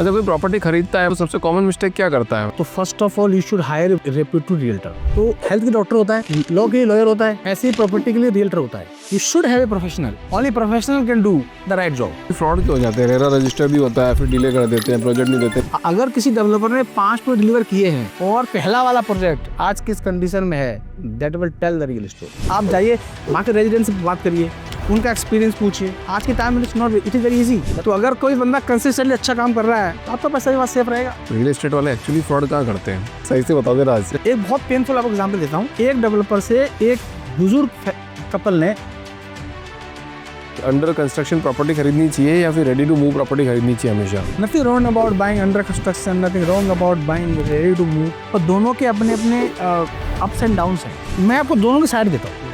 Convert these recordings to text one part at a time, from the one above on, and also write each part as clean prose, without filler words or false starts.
अच्छा, कोई प्रॉपर्टी खरीदता है तो सबसे कॉमन मिस्टेक क्या करता है? तो first of all you should higher reputed realtor. तो हेल्थ के डॉक्टर होता है, लॉ के लॉयर होता है, ऐसे ही प्रॉपर्टी के लिए रियल्टर होता है। You should have a professional, only professional can do the right job. Fraud क्यों हो जाते हैं? रेरा रजिस्टर भी होता है, फिर डिले कर देते हैं, प्रोजेक्ट नहीं देते। अगर किसी डेवलपर ने 5 प्रोजेक्ट डिलीवर किए हैं और पहला वाला प्रोजेक्ट आज किस कंडीशन में है, that will tell the real estate. आप जाइए मार्केट रेजिडेंट से बात करिए, उनका एक्सपीरियंस पूछिए। आज के टाइम में इट इज वेरी इजी। तो अगर कोई बंदा कंसिस्टेंटली अच्छा काम कर रहा है तो आपका पैसा भी वहाँ सेफ रहेगा। रियल एस्टेट वाले एक्चुअली फ्रॉड कहाँ करते हैं? सही से बताओ जरा। आज एक बहुत पेनफुल आपको एग्जांपल देता हूँ। एक डेवलपर से एक बुजुर्ग कपल ने अंडर कंस्ट्रक्शन प्रॉपर्टी खरीदनी चाहिए या फिर रेडी टू मूव प्रॉपर्टी खरीदनी चाहिए? हमेशा nothing wrong about buying under construction, nothing wrong about buying ready to move, और दोनों के अपने अपने अप्स एंड डाउन्स हैं। मैं आपको दोनों की साइड देता हूँ।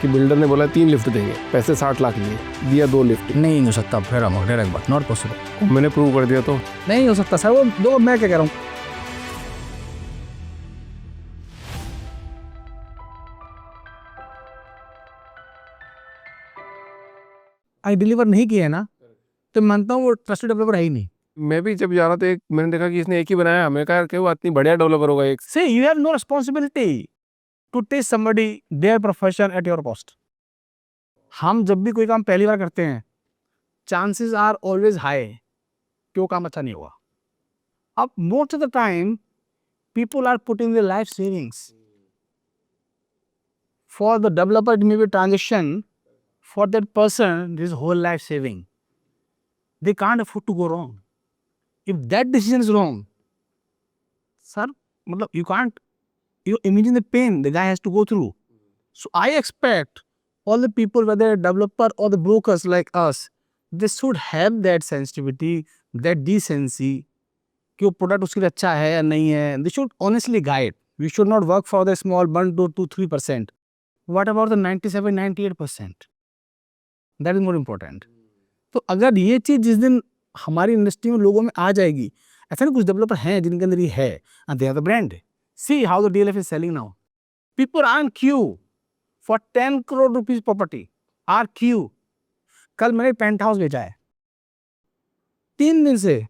कि बिल्डर ने बोला 3 लिफ्ट देंगे, पैसे 60 लाख लिए, दिया 2 लिफ्ट। नहीं हो सकता, फिर डायरेक्ट बात नॉट पॉसिबल। मैंने प्रूव कर दिया तो नहीं हो सकता सर, वो दो, मैं क्या कह रहा हूँ। आई डिलीवर नहीं किया है ना, तो मानता हूँ वो ट्रस्टेड डेवलपर है ही नहीं। मैं भी जब जा रहा था मैंने देखा कि इसने एक ही बनाया। मैं कहा कि वो इतनी बढ़िया डेवलपर होगा एक। So you have no responsibility to take somebody their profession at your cost. हम जब भी कोई काम पहली बार करते हैं, चांसेस आर ऑलवेज हाई कि वो काम अच्छा नहीं होगा। अब most of the time people are putting their life savings. For the developer, it may be transaction. For that person, this whole life saving. They can't afford to go wrong. If that decision is wrong, sir, you can't. You imagine the pain the guy has to go through. So I expect all the people, whether a developer or the brokers like us, they should have that sensitivity, that decency. कि वो product उसके लिए अच्छा है या नहीं है। They should honestly guide. We should not work for the small 1 to 3%। What about the 97-98%? That is more important. तो अगर ये चीज़ जिस दिन हमारी इंडस्ट्री में लोगों में आ जाएगी, ऐसा नहीं, कुछ डेवलपर हैं जिनके अंदर ये है, and they are the brand. See how the DLF is selling now. People are in queue for 10 crore rupees property, are queue. कल मैंने पेंट हाउस बेचा है, 3 दिन से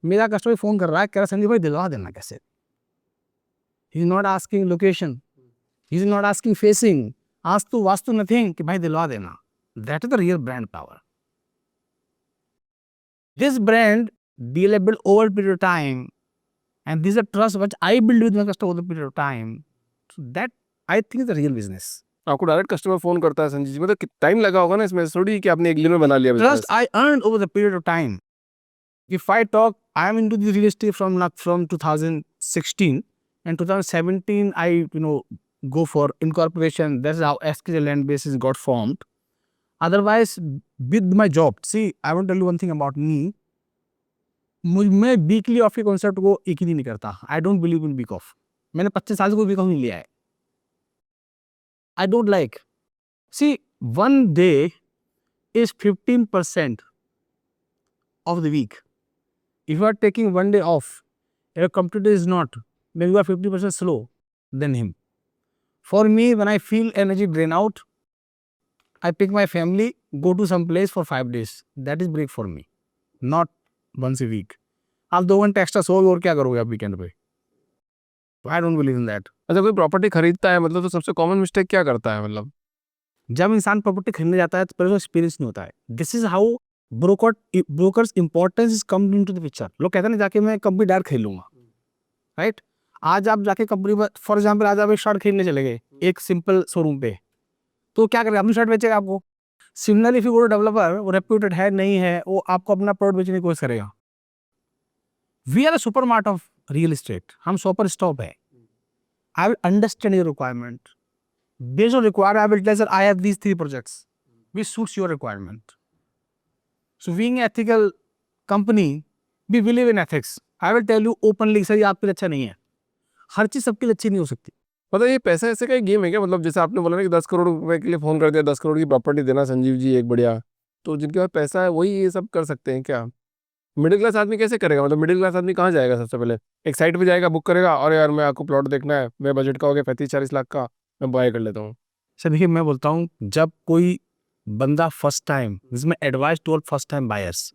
मेरा कस्टमर फोन कर रहा है, कह रहा संजीव भाई दिलवा देना कैसे। He is not asking location, he is not asking facing, आस्तु वास्तु नथिंग, कि भाई दिलवा देना। That is the real brand power. This brand deal build over period of time, and this is a trust which I build with my customer over the period of time. So that I think is the real business. आपको direct customer phone करता है संजीव जी? मतलब कितना time लगा होगा ना इसमें, थोड़ी कि आपने एक दिन में बना लिया business. Trust I earn over the period of time. If I talk, I am into the real estate from 2016, and 2017 I go for incorporation. That's how SKJ land bases got formed. Otherwise, with my job, see, I want to tell you one thing about me. मैं weekly off के concept को एक ही दिन नहीं करता। I don't believe in week off. मैंने 25 साल से कोई वीक ऑफ नहीं लिया है। I don't like, see, 1 day is 15% of the week. If you are taking 1 day off, your computer is not, then you are 50% slow than him. For me, when I feel energy drain out, I pick my family, go to some place for 5 days. That is break for me, not once a week. आप 2 घंटे extra सोओगे और क्या करोगे आप weekend पे? I don't believe in that. अच्छा, कोई property खरीदता है मतलब तो सबसे कॉमन मिस्टेक क्या करता है? मतलब जब इंसान प्रॉपर्टी खरीदने जाता है तो पहले एक्सपीरियंस नहीं होता है। This is how brokers importance is come into the picture. लोग कहते हैं जाके मैं कंपनी डायरेक्ट खरीद लूंगा, राइट? आज आप जाके कंपनी में, फॉर एग्जांपल आज आप एक शर्ट खरीदने चले गए एक सिंपल शोरूम पे, तो क्या करेगा? अपनी शर्ट बेचेगा आपको। Similarly if you go to developer, वो रेप्यूटेड है नहीं है, वो आपको अपना प्रोडक्ट बेचने की कोशिश करेगा। We are the super mart of real estate. हम सुपर स्टॉप है। I will understand your requirement. Based on requirement, I will tell sir, I have these 3 projects which suits your requirement. So being an ethical company, we believe in ethics. I will tell you openly, sir ये आपके लिए अच्छा नहीं है। हर चीज सबके लिए अच्छी नहीं हो सकती। मतलब ये पैसा ऐसे का गेम है क्या? मतलब जैसे आपने बोला ना कि 10 करोड़ रुपए के लिए फोन कर दिया, 10 करोड़ की प्रॉपर्टी देना संजीव जी एक बढ़िया, तो जिनके पास पैसा है वही ये सब कर सकते हैं क्या? मिडिल क्लास आदमी कैसे करेगा? मतलब मिडिल क्लास आदमी कहाँ जाएगा? सबसे पहले एक साइट पे जाएगा, बुक करेगा, और यार मैं आपको प्लॉट देखना है, मेरे बजट का हो गया 35-40 लाख का, मैं बाय कर लेता हूँ। सर देखिए, मैं बोलता हूँ, जब कोई बंदा फर्स्ट टाइम, जिसमें advice to all first time buyers,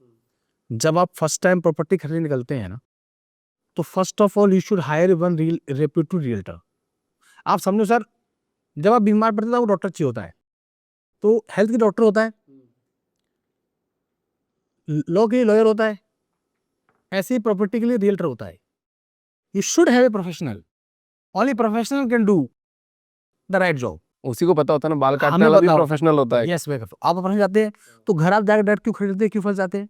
जब आप फर्स्ट टाइम प्रॉपर्टी खरीदने निकलते हैं ना, तो first of all you should higher one reputed realtor. आप समझो सर, जब आप बीमार पड़ते हो वो डॉक्टर चाहिए होता है, तो हेल्थ के डॉक्टर होता है, लॉ के लिए लॉयर होता है, ऐसे ही प्रॉपर्टी के लिए रियल्टर होता है। You should have a professional, only professional can do the right job. उसी को पता होता है ना, बाल काटने हमें वाला भी बताओ। प्रोफेशनल होता है। यस, आप अपने जाते हैं तो घर आप जाकर डायरेक्ट क्यों खरीदते हैं, क्यों फंस जाते हैं,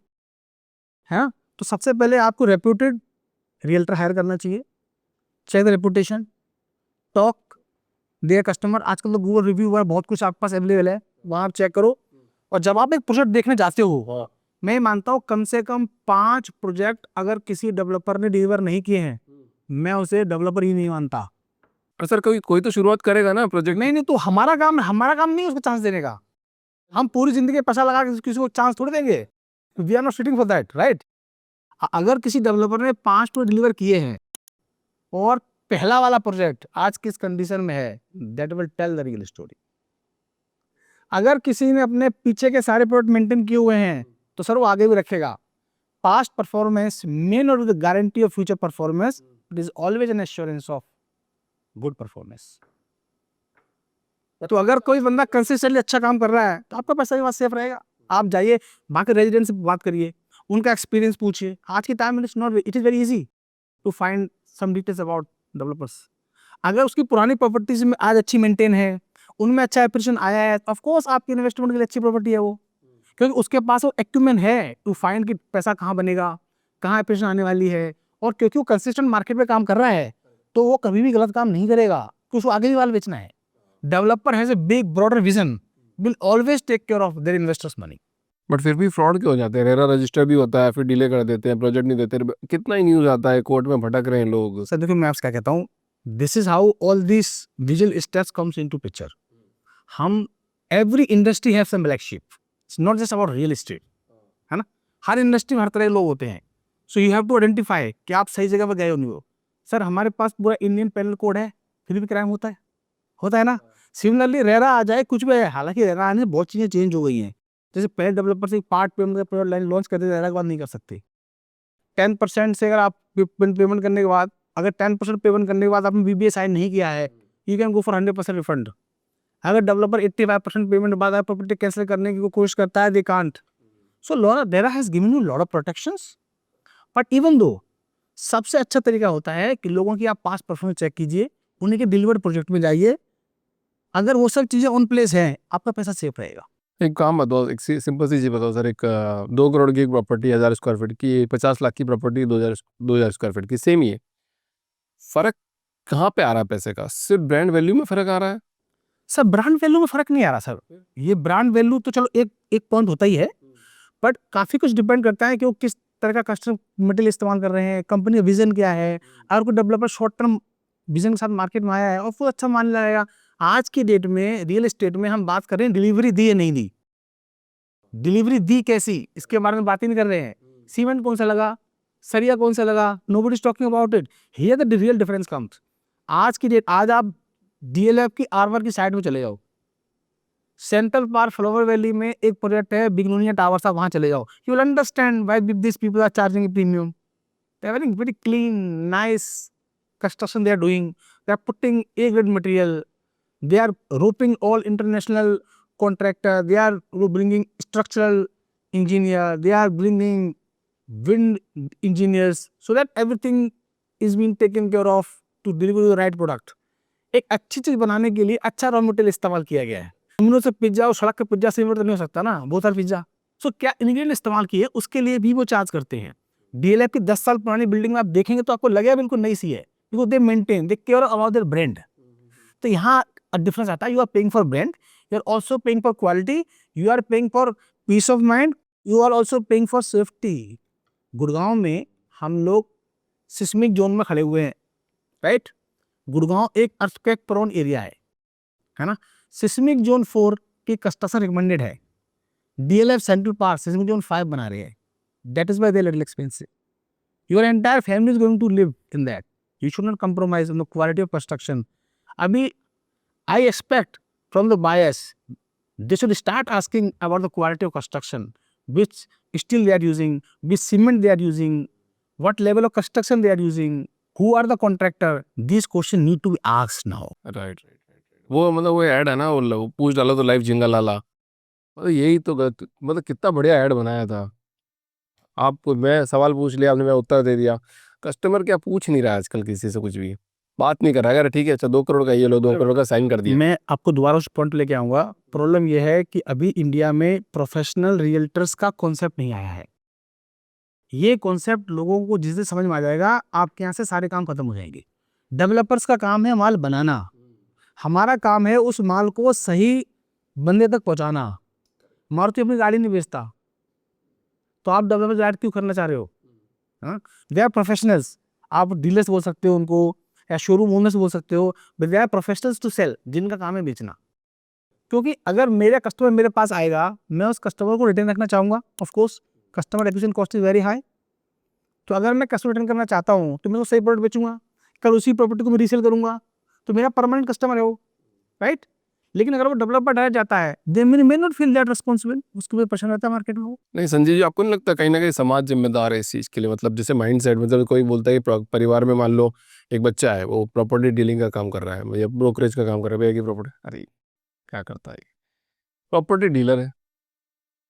है ना? तो सबसे पहले आपको रेप्यूटेड रियल्टर हायर करना चाहिए। Check the reputation, talk their customer. आजकल तो गूगल रिव्यू वगैरह बहुत कुछ आपके पास अवेलेबल है, वहाँ आप चेक करो। और जब आप एक प्रोजेक्ट देखने जाते हो, मैं मानता हूँ कम से कम 5 प्रोजेक्ट अगर किसी डेवलपर ने डिलीवर नहीं किए हैं, मैं उसे डेवलपर ही नहीं मानता। और सर कोई तो शुरुआत करेगा ना प्रोजेक्ट। नहीं तो हमारा काम नहीं है उसको चांस देने का। हम पूरी जिंदगी पैसा लगा के किसी को चांस थोड़ी देंगे। We are not sitting for that, right? अगर किसी डेवलपर ने 5 प्रोजेक्ट डिलीवर किए हैं और पहला वाला प्रोजेक्ट आज किस कंडीशन में है, that will tell the real story. अगर किसी ने अपने पीछे के सारे प्रोजेक्ट मेंटेन किए हुए हैं, तो सर वो आगे भी रखेगा। Past performance may not be the guarantee of future performance, it is always an assurance of good performance. तो अगर कोई बंदा कंसिस्टेंटली अच्छा काम कर रहा है, तो आपका पैसा भी वहां सेफ रहेगा। आप जाइए बाकी रेजिडेंट से बात करिए, उनका एक्सपीरियंस पूछिए। आज के टाइम में it is very easy to find some details about developers. अगर उसकी पुरानी प्रॉपर्टीज में आज अच्छी मेंटेन है, उनमें अच्छा एप्रिसिएशन आया है, ऑफ कोर्स आपकी इन्वेस्टमेंट के लिए अच्छी प्रॉपर्टी है वो, क्योंकि उसके पास वो एक्यूमेंट है टू फाइंड कि पैसा कहाँ बनेगा, कहाँ एप्रिसिएशन आने वाली है। और क्योंकि वो कंसिस्टेंट मार्केट में काम कर रहा है, तो वो कभी भी गलत काम नहीं करेगा, क्योंकि उसको आगे भी माल बेचना है। Developer has a big broader vision, will always take care of their investors money. But फिर भी फ्रॉड क्यों हो जाते हैं? रेरा रजिस्टर भी होता है, फिर डिले कर देते हैं, प्रोजेक्ट नहीं देते। कितना ही न्यूज आता है, कोर्ट में भटक रहे हैं लोग। सर देखो, मैं आपसे क्या कहता हूँ, this is how all this visual steps comes into picture. हम every industry have some black sheep, it's not just about real estate, है ना? हर इंडस्ट्री में हर तरह के लोग होते हैं। So you have to identify कि आप सही जगह पर गए हो नहीं हो। सर हमारे पास पूरा इंडियन पेनल कोड है, फिर भी क्राइम होता है ना? सिमिलरली रेरा आ जाए, कुछ भी है, हालांकि रेरा आने से बहुत चीजें चेंज हो गई हैं। जैसे पहले डेवलपर से पार्ट पेमेंट का प्रोडक्ट लाइन लॉन्च करते थे, रेरा के बाद नहीं कर सकते। 10% से अगर आप पेमेंट करने के बाद, अगर 10% पेमेंट करने के बाद आपने बीबीए साइन नहीं किया है, you can go for 100% refund. अगर डेवलपर 85% पेमेंट बाद आप प्रॉपर्टी कैंसिल करने की कोशिश करता है, they can't. So RERA has given you lot of protections, but even though सबसे अच्छा तरीका होता है कि लोगों की आप पास्ट परफॉर्मेंस चेक कीजिए, उन्हीं के डिलीवर्ड प्रोजेक्ट में जाइए। अगर वो सब चीजें ऑन प्लेस हैं, आपका पैसा सेफ रहेगा। एक काम बताओ, एक सिंपल सी चीज बताओ सर। एक 2 करोड़ की एक प्रॉपर्टी, 1000 स्क्वायर फीट की, 50 लाख की प्रॉपर्टी, 2000 स्क्वायर फीट की, सेम ही है। फर्क कहाँ पे आ रहा है पैसे का? सिर्फ ब्रांड वैल्यू में फर्क आ रहा है? सर ब्रांड वैल्यू में फर्क नहीं आ रहा सर। ये ब्रांड वैल्यू तो चलो एक पॉइंट होता ही है, बट काफी कुछ डिपेंड करता है कि वो किस तरह का कस्टम मटेरियल इस्तेमाल कर रहे हैं, कंपनी का विजन क्या है। अगर कोई डेवलपर शॉर्ट टर्म विजन के साथ मार्केट में आया है और वो अच्छा मान लगाएगा। आज की डेट में रियल एस्टेट में हम बात कर रहे हैं डिलीवरी दी या नहीं दी, डिलीवरी दी कैसी, इसके बारे में बात ही नहीं कर रहे हैं। सीमेंट कौन सा लगा, सरिया कौन सा लगा, nobody is talking about it. Here the real difference comes. आज की डेट, आज आप डीएलएफ की आरवर की साइड में चले जाओ, सेंट्रल पार्क फ्लावर वैली में एक प्रोजेक्ट है बिग्नोनिया टावर्स, आप वहां चले जाओ, you will understand why this people are charging premium. They are very clean nice construction they are doing, they are putting A grade material, they are roping all international contractor, they are bringing structural engineer, they are bringing wind engineers, so that everything is being taken care of to deliver the right product। एक अच्छी चीज बनाने के लिए अच्छा raw material इस्तेमाल किया गया है। डोमिनोज से पिज्जा और सड़क के पिज्जा से तो नहीं हो सकता ना, बहुत सारा पिज्जा। सो क्या इंग्रेडिएंट इस्तेमाल किए, उसके लिए भी वो चार्ज करते हैं। डीएलएफ की 10 साल पुरानी बिल्डिंग में आप देखेंगे तो आपको लगेगा बिल्कुल नई सी है, because they maintain, they care about their brand। तो यहाँ डिफरेंस आता है, you are paying for brand, you are also paying for quality, you are paying for peace of mind, you are also paying for safety. Gurgaon में हम लोग seismic zone में खड़े हुए हैं, राइट? गुड़गांव एक अर्थक्वेक प्रोन एरिया है ना? सिस्मिक जोन 4 की कंस्ट्रक्शन रिकमेंडेड है। DLF central park seismic zone 5 बना रहे हैं, that is why they little expensive. Your entire family is going to live in that, you should not compromise on the quality of construction। Abhi, I expect from the buyers, they should start asking about the quality of construction, which steel they are using, which cement they are using, what level of construction they are using, who are the contractor. These questions need to be asked now. Right वो मतलब वो add है ना वो पूछ डालो तो life jingle वाला मतलब यही तो मतलब कितना बढ़िया ऐड बनाया था आपको मैं सवाल पूछ लिया आपने मैं उत्तर दे दिया कस्टमर क्या पूछ नहीं रहा है आजकल किसी से कुछ भी बात नहीं कर रहा है अगर ठीक है अच्छा 2 करोड़ का ये लो 2 करोड़ का साइन कर दिया मैं आपको दोबारा उस पॉइंट लेके आऊंगा। प्रॉब्लम यह है कि अभी इंडिया में प्रोफेशनल रियल्टर्स का कॉन्सेप्ट नहीं आया है। ये कॉन्सेप्ट लोगों को जिस दिन समझ में आ जाएगा आपके यहाँ से सारे काम खत्म हो जाएंगे। डेवलपर्स का काम है माल बनाना, हमारा काम है उस माल को सही बंदे तक पहुंचाना। मारुति अपनी गाड़ी नहीं बेचता तो आप डेवलपर गाड़ी क्यों करना चाह रहे हो? They are professionals. आप डीलर्स बोल सकते हो उनको या शोरूम ओनर्स बोल सकते हो, but they are professionals to sell, जिनका काम है बेचना। क्योंकि अगर मेरा कस्टमर मेरे पास आएगा मैं उस कस्टमर को रिटर्न रखना चाहूंगा। Of course customer acquisition cost is very high. तो अगर मैं कस्टमर रिटर्न करना चाहता हूं तो मैं तो सही प्रोडक्ट बेचूंगा, कल उसी प्रॉपर्टी को मैं रीसेल करूंगा तो मेरा परमानेंट कस्टमर है वो, राइट। लेकिन अगर वो डेवलपर डायरेक्ट जाता है they may not feel that responsible, उसके ऊपर परेशान रहता है मार्केट में वो। नहीं संजय जी आपको नहीं लगता कहीं ना कहीं समाज जिम्मेदार है इस चीज़ के लिए मतलब जैसे माइंड सेट मतलब कोई बोलता है कि परिवार में मान लो एक बच्चा है वो प्रॉपर्टी डीलिंग का काम कर रहा है या ब्रोकरेज का काम कर रहा है भैया की प्रॉपर्टी अरे क्या करता है प्रॉपर्टी डीलर है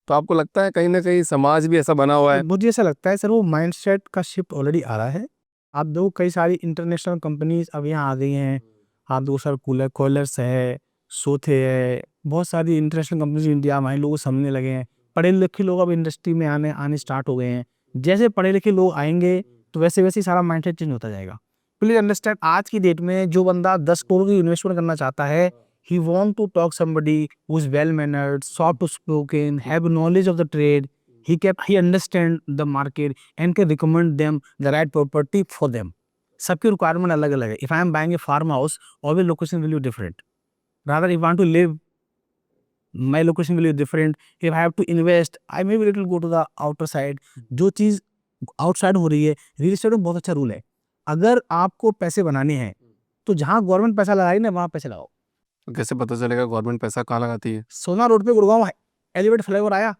तो आपको लगता है कहीं ना कहीं समाज भी ऐसा बना हुआ है मुझे ऐसा लगता है सर वो माइंडसेट का शिफ्ट ऑलरेडी आ रहा है। आप देखो कई सारी इंटरनेशनल कंपनीज अब यहाँ आ गई हैं। आप देखो सर कूलर्स है, सोथे है, बहुत सारी इंटरनेशनल कंपनीज इंडिया में लोग समझने लगे हैं। पढ़े लिखे लोग अब इंडस्ट्री में आने स्टार्ट हो गए हैं। जैसे पढ़े लिखे लोग आएंगे तो वैसे वैसे ही सारा माइंडसेट चेंज होता जाएगा। प्लीज अंडरस्टैंड आज की डेट में जो बंदा 10 करोड़ की इन्वेस्टमेंट करना चाहता है, he want to talk somebody who is well mannered, soft spoken, have knowledge of the trade. He understand the market and can recommend them the right property for them. सबकी requirement अलग अलग है। If I am buying a farm house always location will be different. Rather if want to live my location will be different. If I have to invest I may be little go to the outer side. जो चीज outside हो रही है, real estate में बहुत अच्छा rule है, अगर आपको पैसे बनाने हैं तो जहां गवर्नमेंट पैसा लगाई ना वहां पैसे लगाओ। तो कैसे पता चलेगा गवर्नमेंट पैसा कहाँ लगाती है सोना रोड पे गुड़गांव एलिवेटेड फ्लाईओवर आया,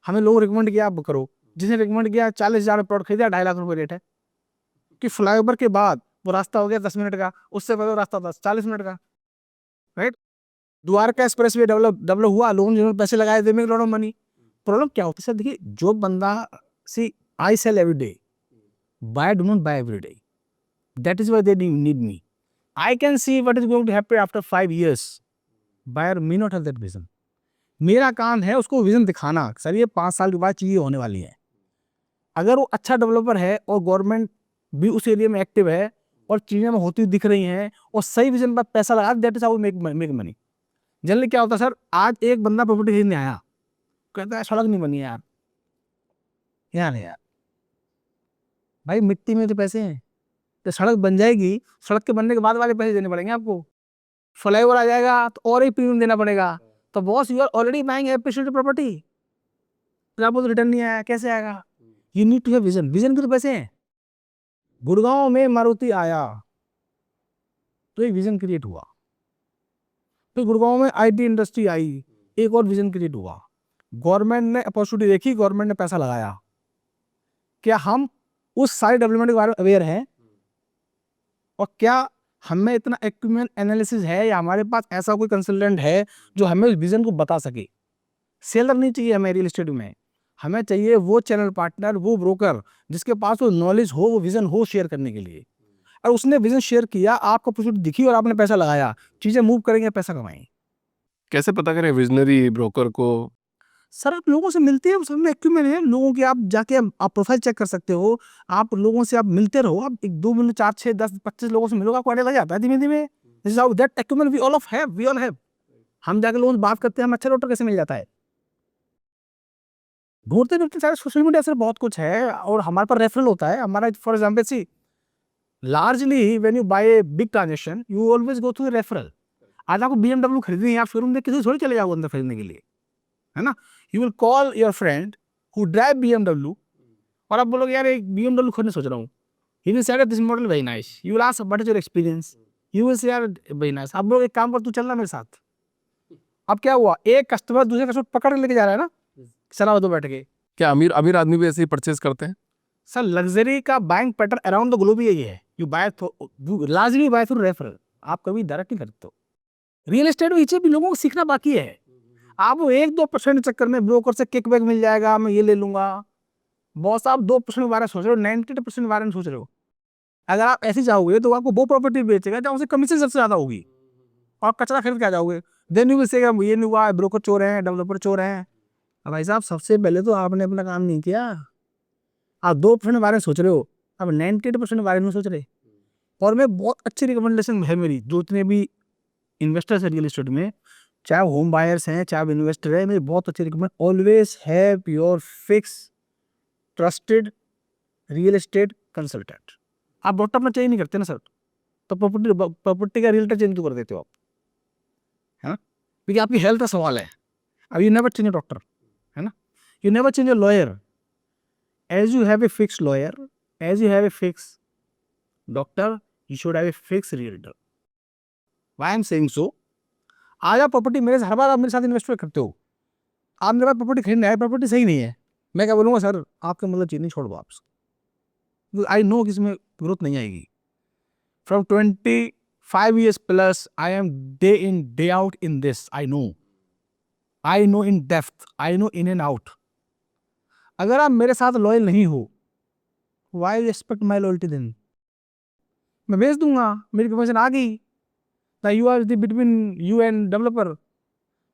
हमें लोग रिकमेंड किया आप करो। जिसने रिकमेंड किया 40,000 प्लॉट खरीदा, 2.5 लाख रुपए रेट है कि फ्लाईओवर के बाद वो रास्ता हो गया 10 मिनट का, उससे पहले वो रास्ता था 40 मिनट का, right. Dwarka express way develop हुआ, लोगों ने पैसे लगाए, they make lot of money. Problem क्या होती है सर, देखिए जो बंदा see I sell every day, buy do not buy every day, that is why they need me. I can see what is going to happen after 5 years, buyer may not have that vision. मेरा काम है उसको vision दिखाना, sir ये 5 साल के बाद चीजें होने वाली है। अगर वो अच्छा डेवलपर है और गवर्नमेंट भी उस एरिया में एक्टिव है और चीजें में होती दिख रही हैं और सही विजन पर पैसा लगा, that is how make money. Generally क्या होता है सर, आज एक बंदा प्रॉपर्टी खरीदने आया, कहता है सड़क नहीं बनी है यार, नहीं यार भाई मिट्टी में तो पैसे हैं, तो सड़क बन जाएगी, सड़क के बनने के बाद वाले पैसे देने पड़ेंगे आपको। फ्लाईओवर आ जाएगा तो और ही प्रीमियम देना पड़ेगा। तो boss you are already buying appreciated property, तो आपको रिटर्न नहीं आया, कैसे आएगा? You need to have vision, vision के तो पैसे हैं। गुड़गांव में मारुति आया तो एक विजन क्रिएट हुआ, फिर गुड़गांव में आईटी इंडस्ट्री आई, एक और विजन क्रिएट हुआ। गवर्नमेंट ने अपॉर्चुनिटी देखी, गवर्नमेंट ने पैसा लगाया। क्या हम उस सारे डेवलपमेंट के बारे में अवेयर हैं? और क्या हमें इतना इक्विपमेंट एनालिसिस है या हमारे पास ऐसा कोई कंसल्टेंट है जो हमें उस विजन को बता सके? सेलर नहीं चाहिए हमें रियल एस्टेट में, हमें चाहिए वो चैनल पार्टनर, वो ब्रोकर जिसके पास वो नॉलेज हो, वो विजन हो शेयर करने के लिए। और उसने विजन शेयर किया, आपको अपॉर्चुनिटी दिखी और आपने पैसा लगाया, चीजें मूव करेंगे, पैसा कमाएंगे। कैसे पता करें विजनरी ब्रोकर को? सर आप लोगों से मिलते हैं, सब में इक्विपमेंट है लोगों की, आप जाके आप प्रोफाइल चेक कर सकते हो। आप लोगों से आप मिलते रहो, आप 1-2 मिनट 4, 6, 10, 25 लोगों से मिलोगे, आपको आइडिया लग जाता है धीमे धीमे। This is how that equipment we all have. हम जाके लोगों से बात करते हैं, हम अच्छा डॉक्टर कैसे मिल जाता है, ढूंढते ढूंढते सारे सोशल मीडिया से बहुत कुछ है। और हमारे पास रेफरल होता है हमारा, for example see largely when you buy a big transaction you always go through referral. आज आपको BMW खरीदनी है, आप शोरूम में किसी थोड़ी चले जाओगे अंदर खरीदने के लिए, है ना। You will call your friend who drive BMW और आप बोलोगे यार एक BMW खरीदने सोच रहा हूँ। He will say this model very nice, you will ask what is your experience, you will say यार वेरी नाइस। आप बोलोगे एक काम कर, तू चलना मेरे साथ। अब क्या हुआ, एक कस्टमर दूसरे कस्टमर पकड़ के लेके जा रहा है ना, सलाह दो बैठ के। क्या अमीर अमीर आदमी भी ऐसे ही परचेज करते हैं? सर लग्जरी का buying pattern around the globe यही है, you buy largely buy through referral, आप कभी डायरेक्ट नहीं खरीदते हो। रियल एस्टेट में भी लोगों को सीखना बाकी है। आप वो 1-2% चक्कर में ब्रोकर से किकबैक मिल जाएगा, मैं ये ले लूंगा। बॉस आप 2% के बारे में सोच रहे हो, 90% के बारे में सोच रहे हो। अगर आप ऐसे जाओगे तो आपको वो प्रॉपर्टी बेचेगा जहाँ उसे कमीशन सबसे ज्यादा होगी, और कचरा खरीद के आ जाओगे। देन यू विल से ये नहीं हुआ, ब्रोकर चोर हैं, डेवलपर चोर हैं। अब भाई साहब सबसे पहले तो आपने अपना काम नहीं किया। आप 2% के बारे में सोच रहे हो, अब 98% के बारे में सोच रहे। और मैं बहुत अच्छी रिकमेंडेशन है मेरी, जो इतने भी इन्वेस्टर्स है रियल एस्टेट में, चाहे होम बायर्स हैं चाहे इन्वेस्टर है, मेरी बहुत अच्छी recommend, always have your fix trusted real estate consultant. आप डॉक्टर अपना चेंज नहीं करते ना सर, तो प्रॉपर्टी का रियल्टर चेंज क्यों कर देते हो आप, है ना? क्योंकि आपकी हेल्थ का सवाल है। अब you never change a doctor, है ना? You never change a lawyer. As you have a fix lawyer, as you have a fix doctor, you should have a fix realtor. Why I am saying so, आज आप property मेरे से हर बार आप मेरे साथ investment करते हो, आप मेरे पास प्रॉपर्टी खरीदने आए, प्रॉपर्टी सही नहीं है, मैं क्या बोलूँगा सर आपके मतलब चीज नहीं, छोड़ दो आप। आई नो कि इसमें ग्रोथ नहीं आएगी। From 25 years plus I am day in day out in this, I know in depth, I know in and out। अगर आप मेरे साथ लॉयल नहीं हो, why you expect my loyalty then? मैं बेच दूंगा, मेरी कमीशन आ गई, ना you are between you and developer.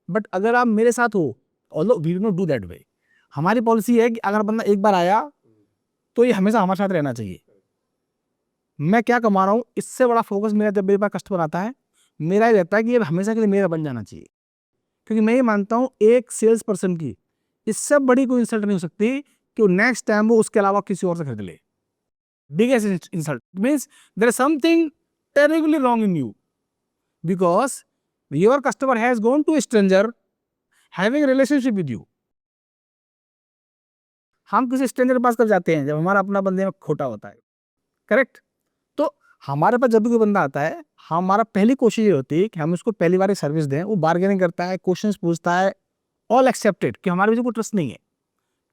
But अगर आप मेरे साथ हो, although we do not do that way, हमारी पॉलिसी है कि अगर बंदा एक बार आया तो ये हमेशा हमारे साथ रहना चाहिए। मैं क्या कमा रहा हूँ, इससे बड़ा फोकस मेरा जब मेरे पास कस्टमर आता है, मेरा ही रहता है कि ये हमेशा के लिए मेरा बन जाना चाहिए। क्योंकि मैं ये मानता हूँ एक सेल्स पर्सन की इससे बड़ी कोई इंसल्ट नहीं हो सकती कि वो नेक्स्ट टाइम वो उसके अलावा किसी और से खरीद ले। Biggest insult means there is something terribly wrong in you, because your customer has gone to a stranger having relationship with you. हम किसी स्ट्रेंजर के पास कब जाते हैं, जब हमारा अपना बंदे में खोटा होता है, करेक्ट? तो हमारे पास जब भी कोई बंदा आता है, हमारा पहली कोशिश ये होती है कि हम उसको पहली बार एक सर्विस दें, वो बार्गेनिंग करता है, क्वेश्चंस पूछता है, ऑल एक्सेप्टेड, कि हमारे बीच कोई ट्रस्ट नहीं है।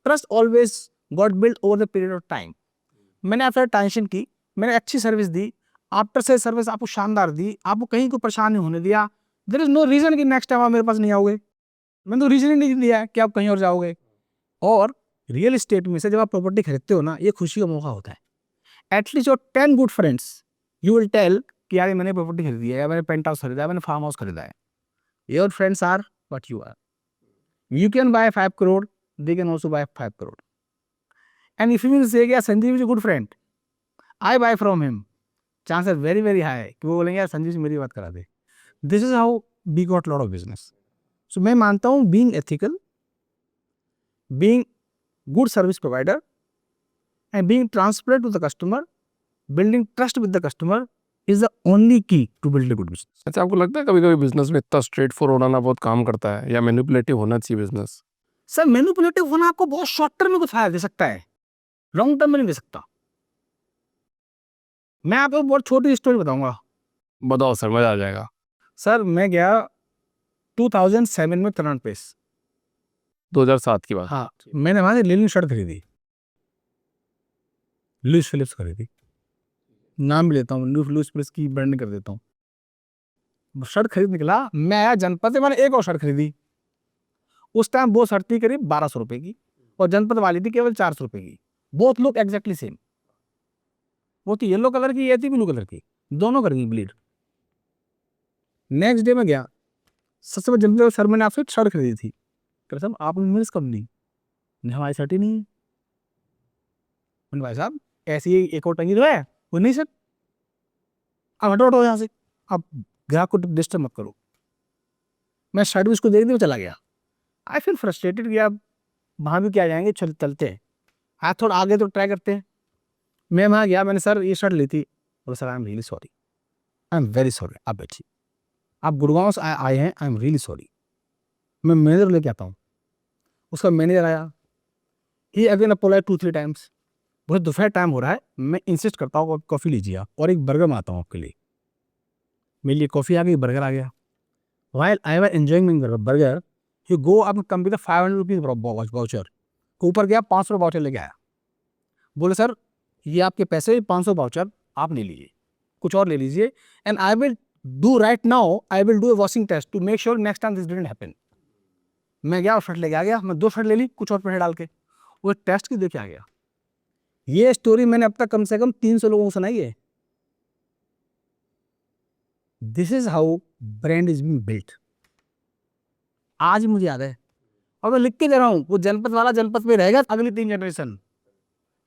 Trust always got build over the period of time. मैंने आपसे टेंशन की, मैंने अच्छी सर्विस दी, आफ्टर से सर्विस आपको शानदार दी, आपको कहीं को परेशान नहीं होने दिया, देयर इज नो रीजन कि नेक्स्ट टाइम आप मेरे पास नहीं आओगे। मैंने तो रीजन ही नहीं दिया कि आप कहीं और जाओगे। और रियल एस्टेट में से जब आप प्रॉपर्टी खरीदते हो ना, ये खुशी का मौका होता है। At least your 10 good friends you will tell कि यार मैंने प्रॉपर्टी खरीदी है, या मैंने पेंट हाउस खरीदा है, मैंने फार्म हाउस खरीदा है। Your friends are what you are. You can buy 5 crore, they can also buy 5 crore। And if you will say यार Sanjeev is a good friend, I buy from him, chance are very very high कि वो बोलेंगे यार संजीव से मेरी बात करा दे। This is how we got lot of business. So मैं मानता हूँ being ethical, being good service provider, and being transparent to the customer, building trust with the customer is the only key to build a good business। अच्छा, आपको लगता है कभी कभी business में इतना स्ट्रेट फॉरवर्ड होना बहुत काम करता है, या मैनिपुलेटिव होना चाहिए बिजनेस? सर मैनिपुलेटिव होना आपको बहुत शॉर्ट टर्म में कुछ फायदा दे सकता है, लॉन्ग टर्म में नहीं दे सकता। मैं आपको बहुत छोटी स्टोरी बताऊंगा। बताओ सर, मजा आ जाएगा। सर मैं गया 2007 में तरण पेस। 2007 की बात। हाँ, मैंने वहां से लिनन शर्ट खरीदी, लुइस फिलिप्स खरीदी, नाम भी लेता हूँ, लुइस फिलिप्स की ब्रांडिंग कर देता हूँ। शर्ट खरीद निकला, मैं आया जनपद से, मैंने एक और शर्ट खरीदी। उस टाइम वो शर्ट थी करीब 1200 रुपए की, और जनपद वाली थी केवल 400 रुपए की। Both look exactly same. वो थी येलो कलर की, ये थी ब्लू कलर की, दोनों कर गई ब्लीड। नेक्स्ट डे में गया, सबसे पहले जनपद सर मैंने आपसे शर्ट खरीदी थी, सर आपने मिस कब नहीं, हमारी शर्ट ही नहीं है। भाई साहब ऐसी एक और टंगी तो है, वो नहीं सर, अब हटो यहाँ से, अब ग्राहक को डिस्टर्ब मत करो। मैं शर्ट भी उसको देख दी, वो चला गया। आई फील फ्रस्ट्रेटेड कि अब वहाँ भी क्या जाएंगे, चलते हैं, हाँ थोड़ा आगे तो ट्राई करते हैं। मैं वहाँ गया, मैंने सर ये शर्ट ली थी, बोला sir I am really sorry, I am very sorry, आप बैठिए, आप गुड़गांव से आए हैं, आई एम रियली सॉरी। मैं मैनेजर लेके आता हूँ। उसका मैनेजर आया, ही अगेन अपोलाइज 2-3 टाइम्स। बहुत दोपहर टाइम हो रहा है, मैं इंसिस्ट करता हूँ कॉफ़ी लीजिए आप, और एक बर्गर आता हूँ आपके लिए। मेरे लिए कॉफ़ी आ गई, बर्गर आ गया। While I was enjoying my burger, you go अब कम विद 500 रुपीज वाउचर, ऊपर गया 500 वाउचर लेके आया, बोले सर ये आपके पैसे 500 वाउचर आप नहीं लीजिए, कुछ और ले लीजिए, and I will do right now, I will do a washing test to make sure next time this didn't happen. मैं गया और शर्ट लेके आ गया, मैं 2 शर्ट ले ली कुछ और पैसे डाल के, वो टेस्ट की देके आ गया। ये स्टोरी मैंने अब तक कम से कम 300 लोगों को सुनाई है। This is how brand is being built. आज मुझे याद है और मैं लिख के दे रहा हूं, वो जनपद वाला जनपद पे रहेगा अगली 3 जनरेशन,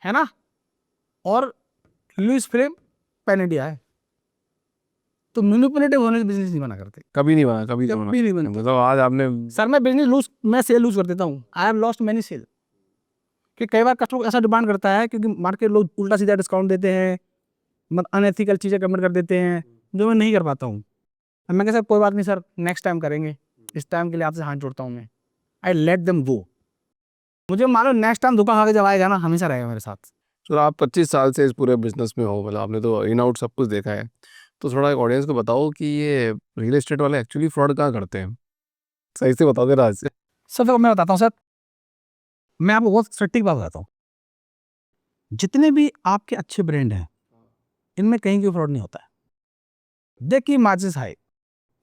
है ना। और लुइस फ्रेम पैन इंडिया है, तो मैनिपुलेटिव होने से बिजनेस नहीं बना करते, कभी नहीं बना, कभी नहीं कभी नहीं बना। बनते। मतलब आज आपने सर मैं बिजनेस लूज, मैं सेल लूज कर देता हूँ, I have lost many sale, कि कई बार कस्टमर ऐसा डिमांड करता है क्योंकि मार्केट लोग उल्टा सीधा डिस्काउंट देते हैं, अनएथिकल चीज़ें कमेंट कर देते हैं, जो मैं नहीं कर पाता हूँ। मैं कहता सर कोई बात नहीं सर, नेक्स्ट टाइम करेंगे, इस टाइम के लिए आपसे हाथ जोड़ता हूँ मैं, आई लेट देम गो। मुझे मालूम नेक्स्ट टाइम धोखा खा के जब आएगा ना, हमेशा रहेगा मेरे साथ। तो आप 25 साल से इस पूरे बिजनेस में हो, मतलब आपने तो इन आउट सब कुछ देखा है, तो थोड़ा एक ऑडियंस को बताओ कि ये रियल एस्टेट वाले एक्चुअली फ्रॉड कहाँ करते हैं, सही से बताओ दे राज से। सर देखो मैं बताता हूँ सर, मैं आपको बहुत सटीक बात बताता हूँ, जितने भी आपके अच्छे ब्रांड हैं इनमें कहीं कोई फ्रॉड नहीं होता है। They keep margins high,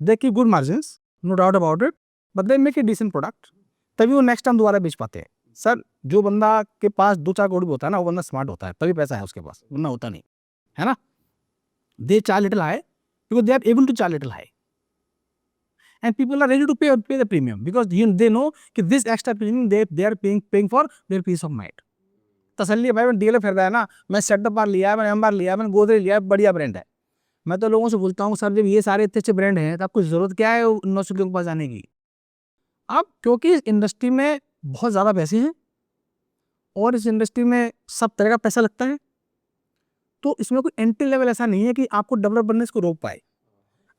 they keep good margins, no doubt about it, but they make a decent product, तभी वो नेक्स्ट टाइम दोबारा बेच पाते हैं। सर जो बंदा के पास 2-4 करोड़ भी होता है ना, वो बंदा स्मार्ट होता है, तभी पैसा है उसके पास, वरना होता नहीं, है ना। They charge little high because they are able to charge little high, and people are ready to pay the premium because they know कि this extra premium they are paying for their peace of mind। तसल्ली है भाई, मैं DLF खरीदा है ना, मैं setup बार लिया है, मैंने एम बार लिया है, मैंने गोदरेज लिया है, बढ़िया ब्रांड है। मैं तो लोगों से बोलता हूँ सर जब ये सारे इतने अच्छे ब्रांड हैं तो आपको जरूरत क्या है नौसिखियों के पास जाने की। अब क्योंकि इस इंडस्ट्री में बहुत ज़्यादा पैसे हैं और इस इंडस्ट्री में सब तरह का पैसा लगता है, तो इसमें कोई एंट्री लेवल ऐसा नहीं है कि आपको डेवलप बनने इसको रोक पाए।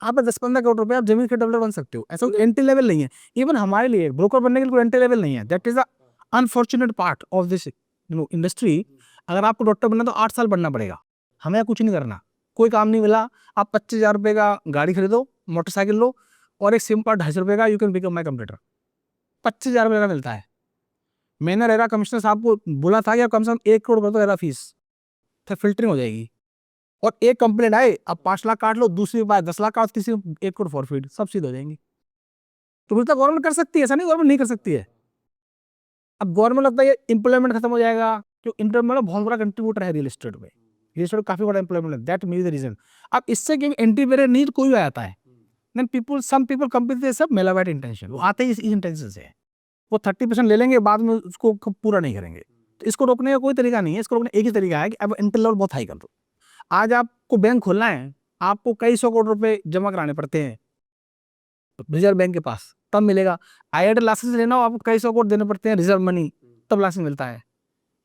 आप 10-15 करोड़ रुपए आप जमीन के डेवलपर बन सकते हो, ऐसा कोई एंट्री लेवल नहीं है। इवन हमारे लिए ब्रोकर बनने के लिए कोई एंट्री लेवल नहीं है। That is the unfortunate part of this industry. अगर आपको डॉक्टर बनना तो 8 साल पढ़ना पड़ेगा, हमें कुछ नहीं करना, कोई काम नहीं मिला, आप 25,000 रुपये का गाड़ी खरीदो, मोटरसाइकिल लो और एक सिम पर 250 रुपये का, you can become my computer. 25,000 रुपये का मिलता है। मैंने रेरा कमिश्नर साहब को बोला था कि आप कम से कम 1 करोड़ भर दो रेरा फीस, फिर फिल्टरिंग हो जाएगी। और एक कंप्लेंट आए अब 5 लाख काट लो, दूसरी बार 10 लाख काट, तीसरी 1 करोड़ फॉरफिट, सब सीध हो जाएंगी। तो बोलता गवर्नमेंट कर सकती है, ऐसा नहीं गवर्नमेंट नहीं कर सकती है। अब गवर्नमेंट लगता है इंप्लॉयमेंट खत्म हो जाएगा, जो इंप्लॉयमेंट बहुत बड़ा कंट्रीब्यूटर है रियल एस्टेट में, रियल एस्टेट काफी बड़ा इंप्लॉयमेंट है, दैट मीन द रीजन। अब इससे कि एंटी बैरियर नहीं तो कोई भी आता है, then people some people come with some malafide intention, वो आते ही इस इंटेंशन से है, वो 30% ले लेंगे, बाद में उसको पूरा नहीं करेंगे। तो इसको रोकने का कोई तरीका नहीं है, इसको रोकने एक ही तरीका है कि अब एंट्री लेवल बहुत हाई कर दो। आज आपको बैंक खोलना है, आपको कई 100 करोड़ रुपए जमा कराने पड़ते हैं रिजर्व बैंक के पास, तब मिलेगा। आईआईटी लाइसेंस लेना हो आपको कई 100 करोड़ देने पड़ते हैं रिजर्व मनी, तब लाइसेंस मिलता है।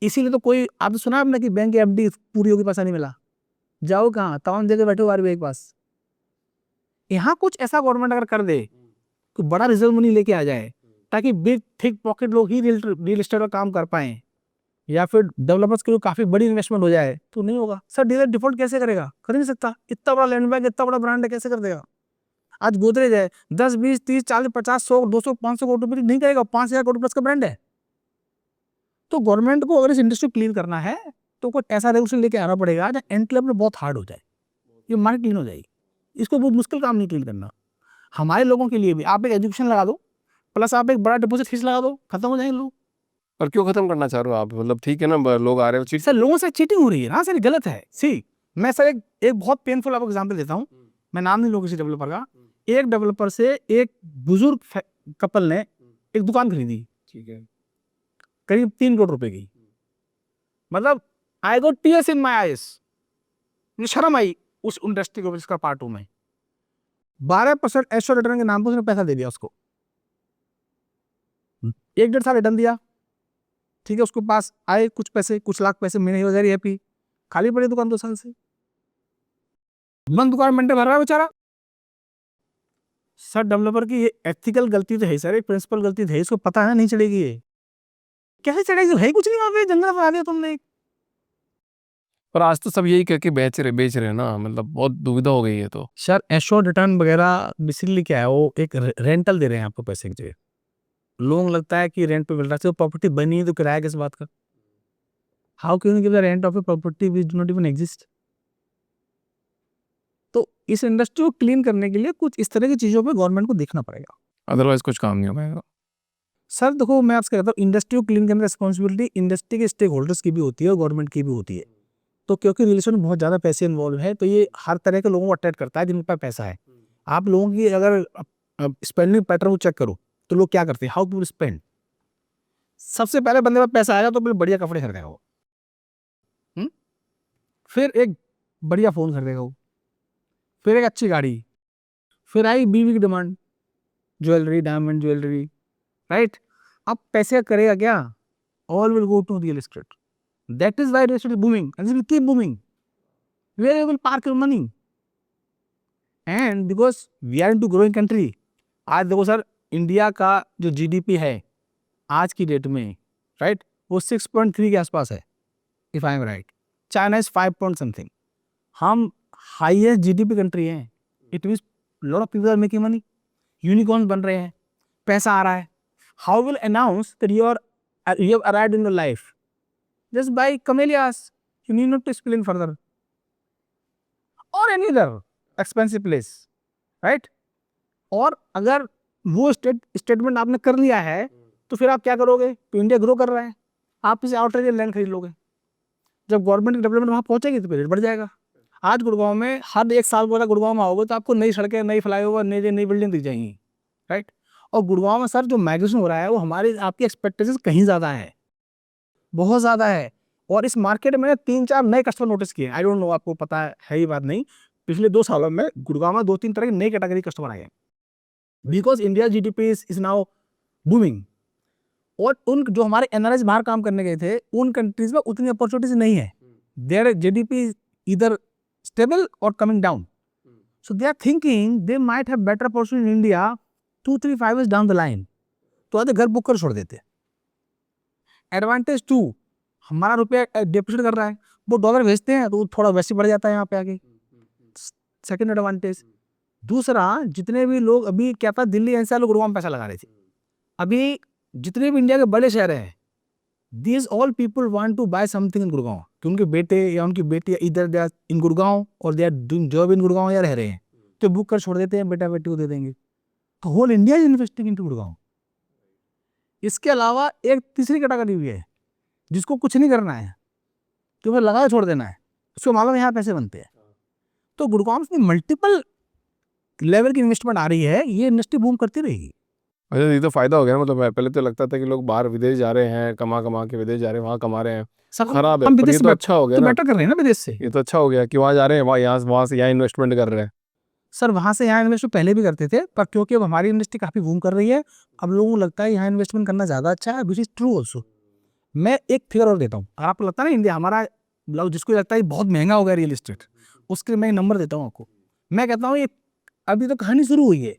इसीलिए तो कोई आपने सुना आपने कि बैंक की एफडी पूरी होगी, पैसा नहीं मिला, जाओ कहाँ तमाम जगह बैठे हो आरबीआई के पास। यहाँ कुछ ऐसा गवर्नमेंट अगर कर दे कि बड़ा रिजर्व मनी लेके आ जाए, ताकि बिग थिक पॉकेट लोग ही रियल एस्टेट का काम कर पाए, या फिर डेवलपर्स के लिए काफी बड़ी इन्वेस्टमेंट हो जाए, तो नहीं होगा। सर डीलर डिफॉल्ट कैसे करेगा, कर नहीं सकता, इतना बड़ा लैंड बैंक, इतना बड़ा ब्रांड है, कैसे कर देगा। आज गोदरेज है 10, 20, 30, 40, 50, 100, 200, 500 करोड़ रुपए नहीं करेगा, 5,000 करोड़ प्लस का ब्रांड है। तो गवर्नमेंट को अगर इस इंडस्ट्री को क्लीन करना है तो कुछ ऐसा रेगुलेशन लेके आना पड़ेगा जहाँ एंट्री लेवल बहुत हार्ड हो जाए, ये मार्केट क्लीन हो जाएगी। इसको बहुत मुश्किल काम नहीं क्लीन करना। हमारे लोगों के लिए भी आप एक एजुकेशन लगा दो, प्लस आप एक बड़ा डिपॉजिट फीस लगा दो, खत्म हो जाएंगे लोग। और क्यों खत्म करना चाह रहे हो आप, मतलब ठीक है ना, लोग आ रहे हो सर लोगों से चीटिंग हो रही है ना सर, गलत है। सी मैं सर एक बहुत पेनफुल आपको एग्जांपल देता हूँ, मैं नाम नहीं लूँ किसी डेवलपर का। एक डेवलपर से एक बुजुर्ग कपल ने एक दुकान खरीदी, ठीक है, करीब 3 करोड़ रुपए की। मतलब I got tears in my eyes, मुझे शर्म आई उस इंडस्ट्री को जिसका पार्ट हूं मैं। 12% एश्योर रिटर्न के नाम पर उसने पैसा दे दिया उसको, 1-1.5 साल रिटर्न दिया, ठीक है। उसके पास आए कुछ पैसे, कुछ लाख पैसे, मैंने वगैरह हैप्पी, खाली पड़ी दुकान 2 साल से, बंद दुकान मेंटेन भर रहा है बेचारा। सर डेवलपर की ये एथिकल गलती तो है सर, एक प्रिंसिपल गलती तो है, इसको पता है नहीं चढ़ेगी, ये कैसे चढ़ेगी भाई, कुछ नहीं वहां पे जंगल बना दिया तुमने। पर आज तो सब यही कह के बेच रहे हैं ना, मतलब बहुत दुविधा हो गई है। तो सर एश्योर्ड रिटर्न वगैरह बेसिकली क्या है, वो एक रेंटल दे रहे हैं आपको पैसे की जगह, लोगों को लगता है कि रेंट पे मिल रहा है, प्रॉपर्टी बनी है तो किराया किस बात का? How can you give the rent of a property which do not even exist? तो इस इंडस्ट्री को क्लीन करने के लिए कुछ इस तरह की चीज़ों पे गवर्नमेंट को देखना पड़ेगा। अदरवाइज कुछ काम नहीं हो पाएगा। सर देखो, मैं आपसे कहता हूँ, इंडस्ट्री को क्लीन करने की रिस्पॉन्सिबिलिटी इंडस्ट्री के स्टेक होल्डर्स की भी होती है और गवर्नमेंट की भी होती है। तो क्योंकि रिलेशन में बहुत ज़्यादा पैसे इन्वॉल्व है, तो ये हर तरह के लोगों को अट्रैक्ट करता है जिनके पास पैसा है। आप लोगों की अगर स्पेंडिंग पैटर्न को चेक करो तो लोग क्या करते हैं, हाउ टू स्पेंड। सबसे पहले बंदे पास पैसा आएगा तो फिर बढ़िया कपड़े खरीदेगा वो, फिर एक बढ़िया फ़ोन खरीदेगा वो, फिर एक अच्छी गाड़ी, फिर आई बीवी की demand, jewellery, diamond jewellery, right. अब पैसे करेगा क्या? All will go to real estate. That is why real estate is booming and will keep booming. Where you will park your money? And because we are into growing country. आज देखो sir, India का जो GDP है आज की date में, right, वो 6.3 के आसपास है, if I am right. China is 5 point something. हम हाईएस्ट जीडीपी कंट्री हैं। It means lot of people are making money, unicorn बन रहे हैं, पैसा आ रहा है। How will announce that you have arrived in your life? Just buy Camellias, you need not to explain further, और any other expensive place, right. और अगर वो स्टेटमेंट आपने कर लिया है तो फिर आप क्या करोगे? तो इंडिया ग्रो कर रहा है, आप इसे आउटर एरिया लैंड खरीद लोगे। जब गवर्नमेंट की डेवलपमेंट वहाँ पहुंचेगी तो फिर रेट बढ़ जाएगा। आज गुड़गांव में हर एक साल बाद गुड़गांव में आओगे तो आपको नई सड़कें, नई फ्लाईओवर, नई बिल्डिंग दिख जाएंगी, राइट। और गुड़गांव में सर जो माइग्रेशन हो रहा है वो हमारी आपकी एक्सपेक्टेशन कहीं ज़्यादा है, बहुत ज़्यादा है। और इस मार्केट में 3-4 नए कस्टमर नोटिस किए। आई डोंट नो, आपको पता है ही बात नहीं, पिछले 2 सालों में गुड़गांव में 2-3 तरह के नई कैटेगरी कस्टमर आए हैं, because India GDP is now booming. और उन जो हमारे एनआरआई बाहर काम करने गए थे, उन कंट्रीज में उतनी अपॉर्चुनिटीज नहीं है। देयर जीडीपी इधर स्टेबल और coming down, so they are thinking they might have better opportunity in India 2-3-5 years down the line. तो आधे घर बुक कर छोड़ देते। एडवांटेज 2, हमारा रुपया डिप्रिशिएट कर रहा है, वो डॉलर भेजते हैं तो थोड़ा वैसे बढ़ जाता है यहाँ पे आके, सेकंड एडवांटेज। दूसरा, जितने भी लोग अभी क्या था, दिल्ली एनसीआर लोग गुड़गांव में पैसा लगा रहे थे, अभी जितने भी इंडिया के बड़े शहर हैं, these all people want to buy something in Gurgaon, कि उनके बेटे या उनकी बेटी इधर दे आर इन गुड़गांव और they are doing job in Gurgaon या रह रहे हैं, तो बुक कर छोड़ देते हैं, बेटा बेटी को दे देंगे। तो whole India is investing into Gurgaon. इसके अलावा एक तीसरी कैटेगरी भी है जिसको कुछ नहीं करना है, तो वह लगा छोड़ देना है, उसको मालूम यहाँ पैसे बनते हैं। तो गुड़गांव में मल्टीपल लेवल की इन्वेस्टमेंट आ रही है, ये इंडस्ट्री बूम करती रहेगी। अच्छा, ये तो फायदा हो गया ना। मतलब पहले तो लगता था कि लोग बाहर विदेश जा रहे हैं, कमा कमा के विदेश जा रहे हैं, वहाँ कमा रहे हैं, खराब है। हम पर विदेश ये से तो अच्छा हो गया तो ना, बेटर कर रहे हैं ना विदेश से। ये तो अच्छा हो गया कि वहाँ जा रहे हैं, वहाँ से यहाँ इन्वेस्टमेंट कर रहे हैं। सर वहाँ से यहाँ इन्वेस्टमेंट पहले भी करते थे, पर क्योंकि अब हमारी इंडस्ट्री काफ़ी बूम कर रही है, अब लोगों को लगता है यहाँ इन्वेस्टमेंट करना ज़्यादा अच्छा है, विच इज़ ट्रू ऑल्सो। मैं एक फिगर और देता हूँ, आपको लगता है ना इंडिया हमारा, जिसको लगता है बहुत महंगा हो गया रियल एस्टेट, उसके मैं नंबर देता हूँ आपको। मैं कहता हूँ ये अभी तो कहानी शुरू हुई है,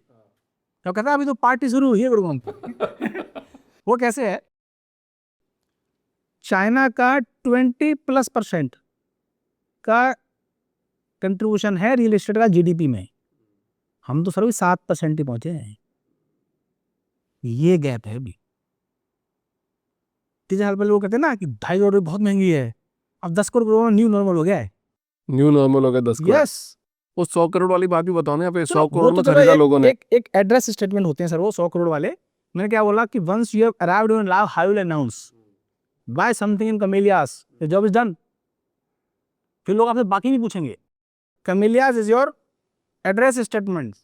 तो कहता है अभी तो पार्टी शुरू हुई है गुड़गांव में। वो कैसे है? चाइना का 20+% का कंट्रीब्यूशन है रियल एस्टेट का जीडीपी में, हम तो सर भी 7% ही पहुंचे हैं। ये गैप है अभी। 3 साल पहले लोग कहते हैं ना कि 2.5 करोड़ बहुत महंगी है, अब 10 करोड़ न्यू नॉर्मल हो गया है। न्यू नॉर्मल हो गया 10 करोड़। यस, वो 100 करोड़ वाली बात भी बताओ ना, यहाँ पे 100 वो करोड़ तो में चलो खरीदा लोगों ने। एक एड्रेस स्टेटमेंट होते हैं सर वो 100 करोड़ वाले। मैंने क्या बोला कि once you have arrived in life, how will announce buy something in Camellias, the job is done. फिर लोग आपसे बाकी भी पूछेंगे, Camellias is your address statement,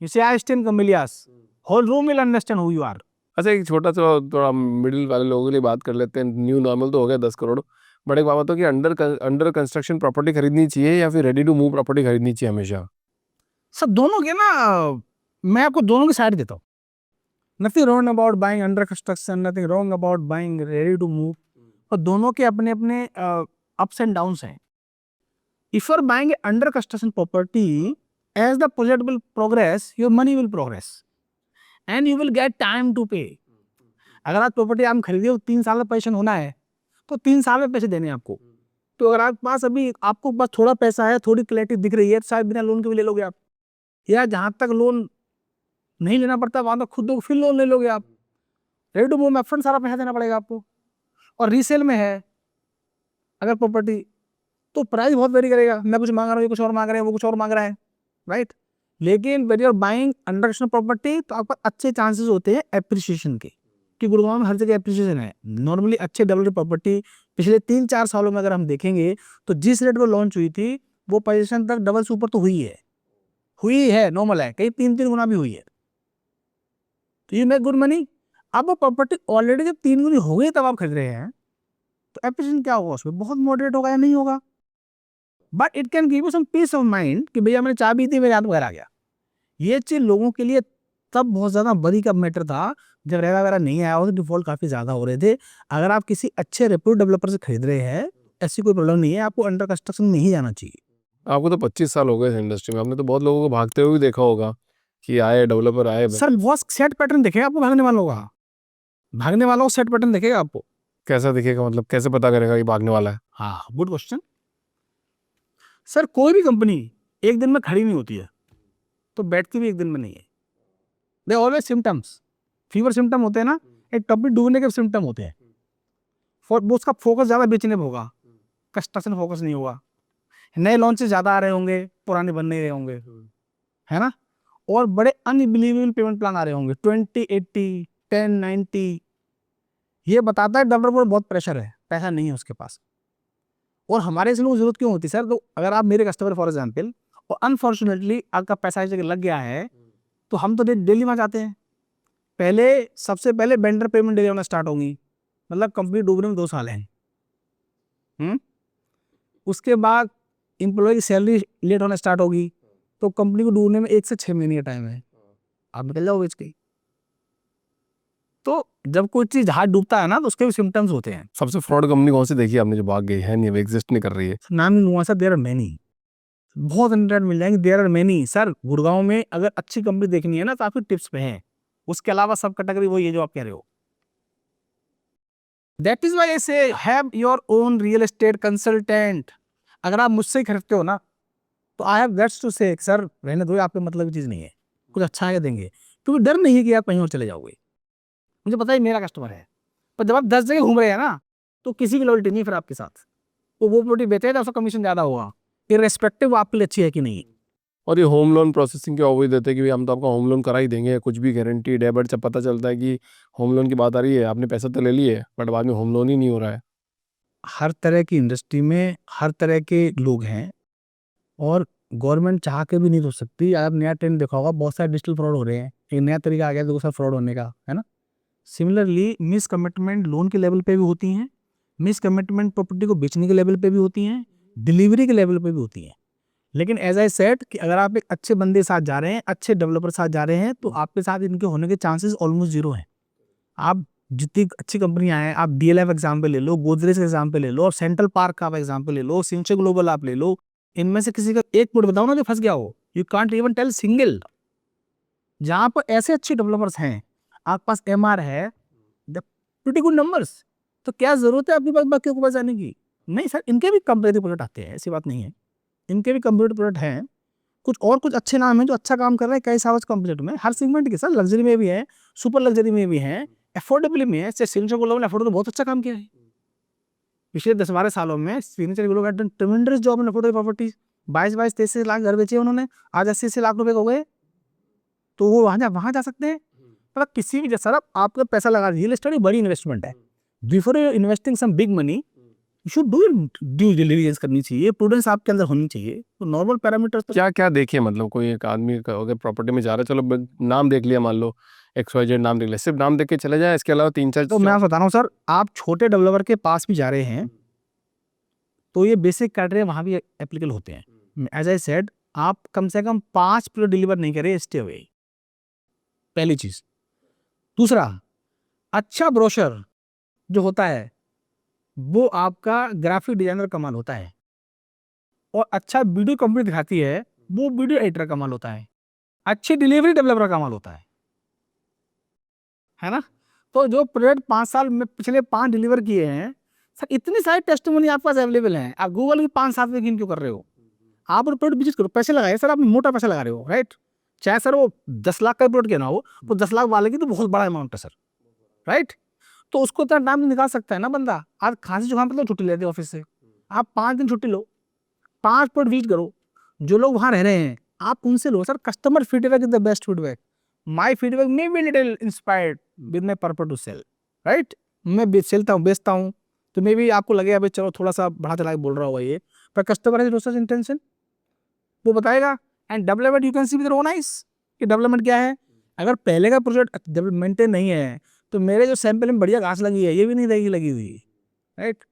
you say I stay in Camellias, whole room will understand who you are. अच्छा, एक छोटा सा थोड़ा मिडिल वाले लोगों के लिए बात कर लेते हैं। न्यू नॉर्मल तो हो गया 10 करोड़, बड़े बाबा तो कि अंडर कंस्ट्रक्शन प्रॉपर्टी खरीदनी चाहिए या फिर रेडी टू मूव प्रॉपर्टी खरीदनी चाहिए हमेशा? सब दोनों के ना, मैं आपको दोनों की साइड देता हूँ। Nothing wrong about buying under construction, nothing wrong about buying ready to move, और दोनों के अपने अपने अप्स एंड डाउन्स हैं। If you are buying under construction property, as the project will progress your money will progress and you will get time to pay. अगर आप property आप खरीदे हो 3 साल में पैसा होना है तो 3 साल में पैसे देने हैं आपको। तो अगर आपके पास अभी आपको पास थोड़ा पैसा है, थोड़ी क्लैरिटी दिख रही है, शायद बिना लोन के भी ले लोगे आप, या जहाँ तक लोन नहीं लेना पड़ता वहां तक खुद फिर लोन ले लोगे आप। रेडी टू मूव में अपफ्रंट सारा पैसा देना पड़ेगा आपको। और रीसेल में है अगर प्रॉपर्टी, तो प्राइस बहुत वेरी करेगा, मैं कुछ मांग रहा हूँ, ये कुछ और मांग रहे हैं, वो कुछ और मांग रहा है, राइट। लेकिन when you are buying under construction property, तो आपका अच्छे चांसेस होते हैं एप्रिसिएशन के, कि गुड़गांव में हर जगह एप्रिसिएशन है। नॉर्मली अच्छे डेवलप्ड प्रॉपर्टी पिछले 3-4 सालों में अगर हम देखेंगे तो जिस रेट पर लॉन्च हुई थी वो पोजीशन तक डबल से ऊपर तो हुई है, नॉर्मल है, कहीं 3-3 गुना भी हुई है, तो यू मेक गुड मनी। अब वो प्रॉपर्टी ऑलरेडी जब 3 गुनी हो गई तब आप खरीद रहे हैं, तो एप्रिसिएशन क्या होगा उसमें, बहुत मॉडरेट होगा या नहीं होगा, but it can give you some peace of mind कि भैया मैंने चाबी दी, मेरे हाथ में घर आ गया। ये चीज लोगों के लिए तब बहुत ज्यादा बड़ी का मैटर था जब रेरा वगैरह नहीं आया हो, तो डिफॉल्ट काफी ज्यादा हो रहे थे। अगर आप किसी अच्छे रेप्यूटेड डेवलपर से खरीद रहे हैं, ऐसी कोई प्रॉब्लम नहीं है, आपको अंडर कंस्ट्रक्शन में ही जाना चाहिए। आपको तो 25 साल हो गए इस इंडस्ट्री में, आपने तो बहुत लोगों को भागते हुए भी देखा होगा कि आए डेवलपर आए। सर वो सेट पैटर्न देखेगा आपको, भागने वालों का सेट पैटर्न देखेगा आपको। कैसा दिखेगा, मतलब कैसे पता करेगा कि भागने वाला है? हाँ, गुड क्वेश्चन। सर कोई भी कंपनी एक दिन में खड़ी नहीं होती है, तो बैठती भी एक दिन में नहीं है। They always symptoms, fever symptom होते हैं ना, एक टॉपिक डूबने के सिम्टम होते हैं। उसका फोकस ज्यादा बेचने पे होगा, कंस्ट्रक्शन फोकस नहीं होगा, नए लॉन्चेस ज्यादा आ रहे होंगे, पुराने बन नहीं रहे होंगे, है ना। और बड़े अनबिलीवेबल पेमेंट प्लान आ रहे होंगे, 20-80, 10-90। ये बताता है डेवलपर पर बहुत प्रेशर है, पैसा नहीं है उसके पास। और हमारे इसलिए जरूरत क्यों होती है सर, तो अगर आप मेरे कस्टमर फॉर एग्जाम्पल, और अनफॉर्चुनेटली आपका पैसा इस जगह लग गया है, तो हम तो डेली वहां जाते हैं। सबसे पहले वेंडर पेमेंट डिले होना स्टार्ट होंगी, मतलब कंपनी डूबने में 2 साल है। उसके बाद एम्प्लॉय की सैलरी लेट होना स्टार्ट होगी, तो कंपनी को डूबने में 1 से 6 महीने का टाइम है, आप निकल जाओ बेच के। तो जब कोई चीज हाथ डूबता है ना, तो उसके भी सिम्टम्स होते हैं। सबसे फ्रॉड कंपनी कौन सी देखी आपने जो भाग गई है, नहीं एग्जिस्ट नहीं कर रही है? नाम नहीं लूंगा सर, देयर आर मेनी, बहुत इंटरनेट मिल जाएंगे, there are many. Sir Gurgaon में अगर अच्छी कंपनी देखनी है ना, तो आपकी टिप्स पे है, उसके अलावा सब कैटेगरी वही है जो आप कह रहे हो। दैट इज व्हाई आई से have your own real estate consultant. अगर आप मुझसे ही खरीदते हो ना, तो आई हैव गट्स टू से सर रहने दो, आपके मतलब की चीज नहीं है, कुछ अच्छा है देंगे, क्योंकि डर नहीं है कि आप कहीं और चले जाओगे। मुझे पता है मेरा कस्टमर है, पर जब आप 10 जगह घूम रहे हैं ना, तो किसी की लॉयल्टी नहीं फिर आपके साथ। वो प्रॉपर्टी बेचे तो उसका कमीशन ज्यादा होगा, इररेस्पेक्टिव आपके लिए अच्छी है कि नहीं। और ये होम लोन प्रोसेसिंग के ऑफर देते हैं कि भाई हम तो आपका होम लोन करा ही देंगे, कुछ भी गारंटीड है, बट जब पता चलता है कि होम लोन की बात आ रही है, आपने पैसा तो ले लिए बट बाद में होम लोन ही नहीं हो रहा है। हर तरह की इंडस्ट्री में हर तरह के लोग हैं, और गवर्नमेंट चाह के भी नहीं रोक सकती। आप नया ट्रेंड देखा होगा, बहुत सारे डिजिटल फ्रॉड हो रहे हैं, एक नया तरीका आ गया दूसरा फ्रॉड होने का, है ना। सिमिलरली मिस कमिटमेंट लोन के लेवल पे भी होती हैं, मिस कमिटमेंट प्रॉपर्टी को बेचने के लेवल पे भी होती हैं, डिलीवरी के लेवल पे भी होती हैं। लेकिन एज आई सेड कि अगर आप एक अच्छे बंदे के साथ जा रहे हैं, अच्छे डेवलपर साथ जा रहे हैं, तो आपके साथ इनके होने के चांसेस ऑलमोस्ट जीरो हैं। आप जितनी अच्छी कंपनियां हैं, आप DLF एग्जाम्पल ले लो, गोदरेज का एग्जाम्पल ले लो, और सेंट्रल पार्क का आप एग्जाम्पल ले लो, सिंचे ग्लोबल आप ले लो, इनमें से किसी का एक प्रोडक्ट बताओ ना जो फंस गया हो। You can't even tell single. जहां पर ऐसे अच्छे डेवलपर्स हैं, आपके पास MR है, प्रीटी गुड नंबर्स, तो क्या जरूरत है अपनी पास बाकी के पास जाने की। नहीं सर, इनके भी कंपनी प्रोडक्ट आते हैं, ऐसी बात नहीं है, इनके भी कंप्यूटर प्रोडक्ट हैं, कुछ अच्छे नाम हैं जो अच्छा काम कर रहे हैं कई सालों से कंप्यूटर में, हर सेगमेंट के। सर लग्जरी में भी है, सुपर लग्जरी में भी है, अफोर्डेबल में है। सिग्नेचर ग्लोबल ने अफोर्डेबल बहुत अच्छा काम किया है पिछले 10-12 सालों में। Signature global done ट्रेमेंडस job in affordable properties, 22-23 lakh घर बेचे उन्होंने, आज 80 लाख रुपए हो गए, तो वो वहां जा सकते हैं। मतलब किसी भी सर आपका पैसा लगा, रियल एस्टेट बड़ी इन्वेस्टमेंट है, before you investing some big money you should do due diligence करनी चाहिए, प्रूडेंस आपके अंदर होनी चाहिए। तो नॉर्मल पैरामीटर्स क्या क्या देखे, मतलब कोई एक आदमी अगर प्रॉपर्टी में जा रहा है, चलो नाम देख लिया, मान लो XYZ नाम देख लिया, सिर्फ नाम देख के चले जाए, इसके अलावा 3-4 तो मैं आपको बता रहा हूँ सर, आप छोटे डेवलपर के पास भी जा रहे हैं, तो ये बेसिक क्राइटेरिया वहां भी एप्लीकेबल होते हैं। एज आई सेड, आप कम से कम 5 प्रोडक्ट डिलीवर नहीं करे, स्टे अवे, पहली चीज। दूसरा, अच्छा ब्रोशर जो होता है वो आपका ग्राफिक डिजाइनर कमाल होता है, और अच्छा वीडियो कंपनी दिखाती है वो वीडियो एडिटर कमाल होता है, अच्छी डिलीवरी डेवलपर कमाल होता है ना। तो जो प्रोडक्ट 5 साल में पिछले 5 डिलीवर किए हैं सर, इतनी सारी टेस्टिमोनी आपके पास अवेलेबल हैं, आप गूगल की 5-7 में क्यों कर रहे हो। आप प्रोडक्ट विजिट करो, पैसे लगाए सर, आप मोटा पैसा लगा रहे हो, राइट। चाहे सर वो 10 लाख का प्रोडक्ट क्या ना हो, तो 10 लाख वाले की तो बहुत बड़ा अमाउंट है सर, राइट? तो उसको इतना टाइम निकाल सकता है ना बंदा। आज खांसी जुकाम पे तो छुट्टी लेते ऑफिस से, आप 5 दिन छुट्टी लो, 5 पॉइंट विजिट करो, जो लोग वहां रह रहे हैं आप उनसे लो। Sir customer feedback is the best feedback. My feedback may be little inspired with my purpose to sell, right? मैं बेचता हूँ तो मे बी आपको लगेगा भाई चलो थोड़ा सा बढ़ा चला के बोल रहा होगा ये, पर कस्टमर है सच इंटेंशन, वो बताएगा। And development you can see with own eyes कि डेवलपमेंट क्या है। अगर पहले का प्रोजेक्ट डेवलपमेंट नहीं है तो मेरे जो सैंपल में बढ़िया घास लगी है ये भी नहीं रहेगी लगी हुई, राइट?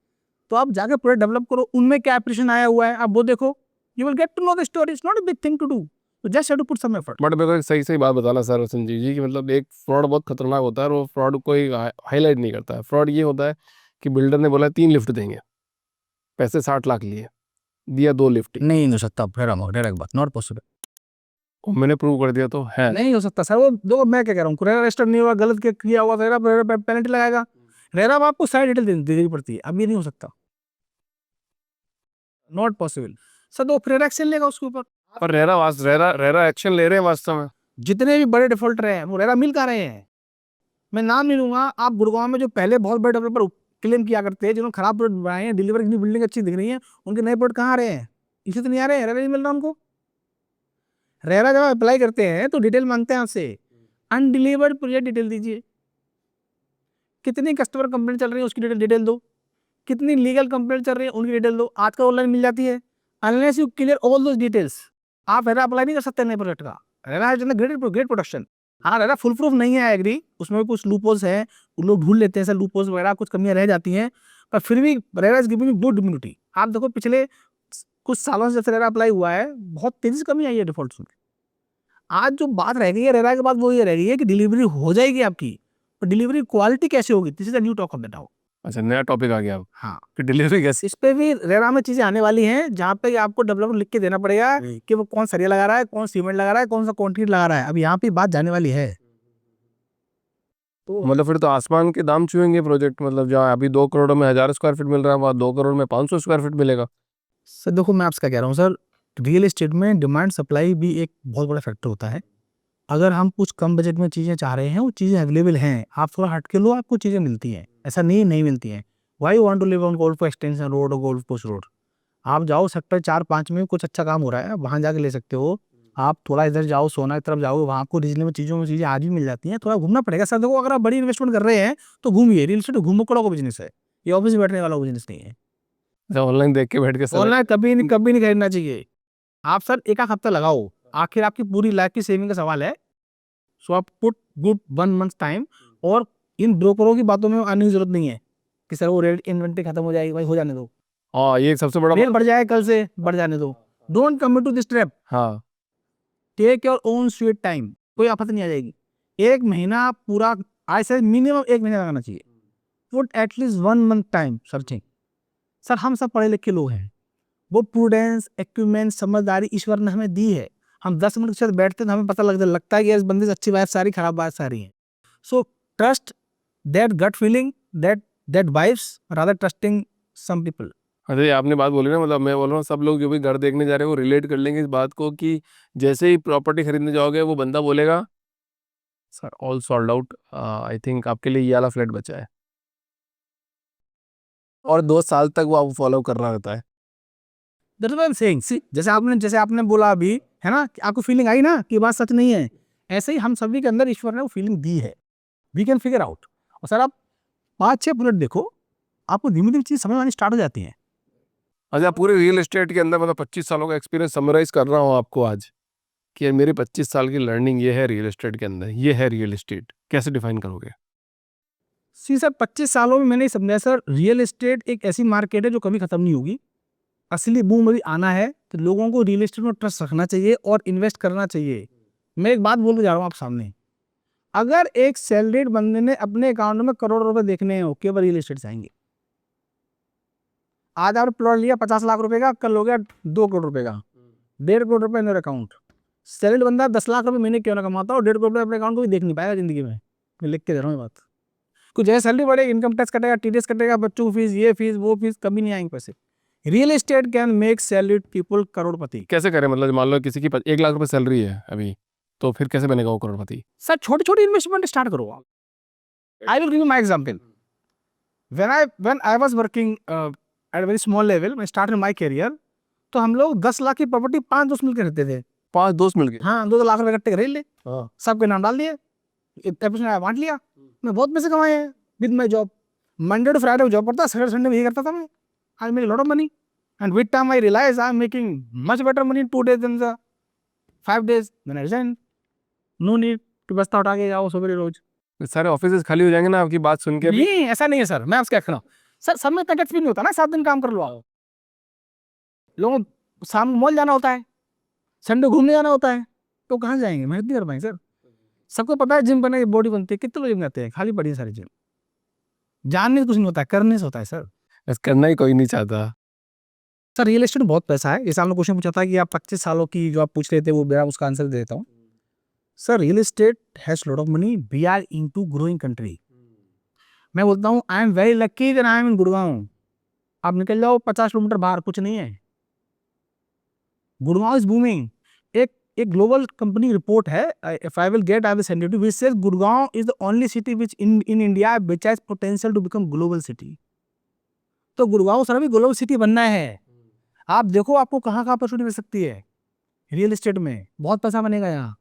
तो आप जाकर प्रोजेक्ट डेवलप करो, उनमें क्या एप्रिशिएशन आया हुआ है आप वो देखो, you will get to know the story. It's not a big thing to do, just have to put some effort. But मेरे को एक सही सही बात बताना सर संजीव जी कि मतलब एक फ्रॉड बहुत खतरनाक होता है और वो फ्रॉड कोई हाईलाइट नहीं करता है। फ्रॉड ये होता है कि बिल्डर ने बोला 3 लिफ्ट देंगे, पैसे 60 लाख लिए, दिया 2 लिफ्ट ही, नहीं हो सकता, डायरेक्ट बात, नॉट पॉसिबल। और मैंने प्रूव कर दिया तो है। नहीं हो सकता सर। वो देखो मैं क्या कह रहा हूँ, रेरा रजिस्टर नहीं हुआ, गलत किया हुआ, रेरा पेनल्टी लगाएगा। रेरा में आपको सारी डिटेल देनी पड़ती है, अब ये नहीं हो सकता, नॉट पॉसिबल। सर तो फिर एक्शन लेगा उसके ऊपर। पर रेरा एक्शन ले रहे हैं वास्तव में। जितने भी बड़े डिफॉल्टर हैं वो रेरा मिल कहाँ रहे हैं, मैं नाम नहीं लूंगा। आप गुड़गांव में जो पहले बहुत बड़े डेवलपर क्लेम किया करते हैं जिन्होंने खराब प्रोडक्ट बनाए हैं, डिलीवर की बिल्डिंग अच्छी दिख रही है, उनके नए प्रोडक्ट कहाँ आ रहे हैं? इसे तो नहीं आ रहे हैं, रेरा नहीं मिल रहा उनको। रेरा जब अप्लाई करते हैं तो डिटेल मांगते हैं आपसे, अनडिलीवर्ड प्रोजेक्ट डिटेल दीजिए, कितनी कस्टमर कंप्लेंट चल रही है उसकी डिटेल दो, कितनी लीगल कंप्लेंट चल रही है उनकी डिटेल दो। आजकल ऑनलाइन मिल जाती है। Unless you clear all those details आप रेरा अप्लाई नहीं कर सकते नए प्रोजेक्ट का। RERA has done great production. हाँ रेरा फुल प्रूफ नहीं है, एग्री, उसमें भी कुछ लूपहोल्स हैं, लोग ढूंढ लेते हैं सर लूपहोल्स वगैरह, कुछ कमियां रह जाती हैं, पर फिर भी RERA is giving good immunity. आप देखो पिछले कुछ सालों से जब से रेरा अप्लाई हुआ है बहुत तेजी से कमी आई है डिफॉल्ट्स में। आज जो बात रह गई है रेरा के बाद वो ये रह गई है कि डिलीवरी हो जाएगी आपकी, पर डिलीवरी क्वालिटी कैसे होगी, this is a new talk of the town. अच्छा, नया टॉपिक आ गया अब हाँ, कि डिलीवरी कैसे। इस पे भी रेरा में चीजें आने वाली हैं जहाँ पे आपको डेवलपर लिख के देना पड़ेगा कि वो कौन सरिया लगा रहा है, कौन सीमेंट लगा रहा है, कौन सा कंक्रीट लगा रहा है। अब यहाँ पे बात जाने वाली है। तो मतलब फिर तो आसमान के दाम छुएंगे प्रोजेक्ट, मतलब जहाँ अभी 2 करोड़ में 1000 स्क्वायर फीट मिल रहा है वहाँ 2 करोड़ में 500 स्क्वायर फीट मिलेगा। सर देखो मैं आपसे क्या कह रहा हूँ सर, रियल एस्टेट में डिमांड सप्लाई भी एक बहुत बड़ा फैक्टर होता है। अगर हम कुछ कम बजट में चीज़ें चाह रहे हैं वो चीज़ें अवेलेबल हैं, आप थोड़ा हट के लो आपको चीज़ें मिलती हैं, ऐसा नहीं मिलती हैं। Why want to live on golf extension road और गोल्फ कोर्स रोड? आप जाओ सेक्टर 4-5 में कुछ अच्छा काम हो रहा है वहाँ जाके ले सकते हो। आप थोड़ा इधर जाओ सोना की तरफ जाओ, वहाँ आपको रीजनेबल चीज़ों में चीज़ें आज भी मिल जाती हैं, थोड़ा घूमना पड़ेगा सर। देखो अगर आप बड़ी इन्वेस्टमेंट कर रहे हैं तो घूमिए, रियल एस्टेट घूमो का बिजनेस है, ये ऑफिस में बैठने वाला बिजनेस नहीं है। अच्छा, ऑनलाइन देख के बैठ के select- ऑनलाइन कभी नहीं खरीदना चाहिए। आप सर एक हफ्ता लगाओ, आखिर आपकी पूरी लाइफ की सेविंग का सवाल है। सो आप पुट गुड 1 मंथ टाइम, और इन ब्रोकरों की बातों में आने की जरूरत नहीं है कि सर वो रेट इन्वेंट्री खत्म हो जाएगी, भाई हो जाने दो, हाँ, ये एक सबसे बड़ा रेट बढ़ जाए कल से बढ़ जाने दो। Don't commit to this trap, हाँ, take your own sweet time, कोई आफत नहीं आ जाएगी। 1 महीना पूरा, आज से मिनिमम 1 महीना लगाना चाहिए। Put at least 1 month time searching. Sir हम सब पढ़े लिखे लोग हैं, वो प्रूडेंस एक्यूमेंट समझदारी ईश्वर ने हमें दी है। हम 10 मिनट के साथ बैठते हैं तो हमें पता लगता है कि इस बंदे से अच्छी बात सारी खराब बात सारी है। So trust that gut feeling, that vibes rather trusting some people. अच्छा ये आपने बात बोली ना, मतलब मैं बोल रहा हूँ सब लोग जो भी घर देखने जा रहे हैं वो रिलेट कर लेंगे इस बात को कि जैसे ही प्रॉपर्टी खरीदने जाओगे वो बंदा बोलेगा sir all sold out, I think आपके लिए ये वाला फ्लैट बचा है, और 2 साल तक वो आपको फॉलो कर रहा होता है। That's what I am saying. See जैसे आपने बोला अभी, है ना, कि आपको फीलिंग आई ना कि बात सच नहीं है, ऐसे ही हम सभी के अंदर ईश्वर ने वो फीलिंग दी है, वी कैन फिगर आउट। और सर आप 5-6 मिनट देखो, आपको धीमे धीमे चीज समझ आनी स्टार्ट हो जाती है। अच्छा, पूरे रियल एस्टेट के अंदर मतलब 25 सालों का एक्सपीरियंस समराइज कर रहा हूँ आपको आज कि मेरी 25 साल की लर्निंग ये है रियल एस्टेट के अंदर, ये है रियल एस्टेट, कैसे डिफाइन करोगे। सी सर 25 सालों में मैंने समझा सर, रियल एस्टेट एक ऐसी मार्केट है जो कभी खत्म नहीं होगी। असली बूम अभी आना है तो लोगों को रियल एस्टेट में ट्रस्ट रखना चाहिए और इन्वेस्ट करना चाहिए। मैं एक बात बोलने जा रहा हूँ आप सामने, अगर एक सैलरीड बंदे ने अपने अकाउंट में करोड़ रुपए देखने हैं केवल रियल एस्टेट से आएंगे। आज आपने प्लॉट लिया 50 लाख रुपए का, कल हो गया 2 करोड़ रुपए का, 1.5 करोड़ रुपए इन अकाउंट। सैलरीड बंदा 10 लाख रुपए महीने क्यों ना कमाता हो, 1.5 करोड़ रुपए अपने अकाउंट को भी देख नहीं पाएगा जिंदगी में। मैं लिख के दे रहा हूँ ये बात। कुछ जैसे सैलरी बढ़ेगी, इनकम टैक्स कटेगा, टीडीएस कटेगा, बच्चों की फीस, ये फीस वो फीस, कभी नहीं आएंगे पैसे। Real estate can make salaried people करोड़पति। कैसे करें, मतलब मान लो किसी की 1 लाख रुपए सैलरी है अभी, तो फिर कैसे बनेगा वो करोड़पति। सर छोटे छोटे इन्वेस्टमेंट स्टार्ट करो आप। I will give you my example. When I was working at a very small level, when I started my career, तो हम लोग 10 लाख की प्रॉपर्टी 5 दोस्त मिलकर रहते थे। 5 दोस्त मिल गए। हाँ, 2 लाख रुपए इकट्ठे खरीद ले, हाँ। सबके नाम डाल दिए, एप्लीकेशन बांट लिया। मैं बहुत पैसे कमाए हैं with my job. Monday to Friday job करता, सैटरडे संडे में ये करता था मैं। I make lot of money and with time I realise I am making much better money in 2 days than the 5 days। मैंने रिजाइन, नो नीड टू बस्ता उठा के जाओ सवेरे रोज। सारे ऑफिसेस खाली हो जाएंगे ना आपकी बात सुन के। नहीं, ऐसा नहीं है सर, मैं आपसे कह रहा हूँ सर, सब में इतना गट्स भी नहीं होता ना 7 दिन काम कर लो आप। लोगों को शाम को मॉल जाना होता है, संडे घूमने जाना होता है, तो कहाँ जाएंगे, मेहनत नहीं कर पाएंगे सर। सबको पता है जिम बनने की बॉडी बनती है, कितने लोग जिम जाते हैं, खाली पड़ी है सारी जिम। जानने से कुछ नहीं होता है, करने से होता है सर। बस करना ही कोई नहीं चाहता। सर रियल एस्टेट में बहुत पैसा है। जैसे आपने क्वेश्चन पूछा था कि आप 25 सालों की जो आप पूछ रहे थे, वो मैं उसका आंसर दे देता हूँ। Sir real estate has lot of money, we are into growing country. मैं बोलता हूँ I am very lucky that I am in Gurgaon. आप निकल जाओ 50 किलोमीटर बाहर, कुछ नहीं है, गुड़गांव इज बूमिंग। एक ग्लोबल कंपनी रिपोर्ट है, if I will get I will send it to, which says Gurgaon is the only city which in India which has potential to become global city. तो Gurgaon sir भी global city बनना है। आप देखो आपको कहाँ कहाँ अपॉर्चुनिटी मिल सकती है रियल एस्टेट में, बहुत पैसा बनेगा यहाँ।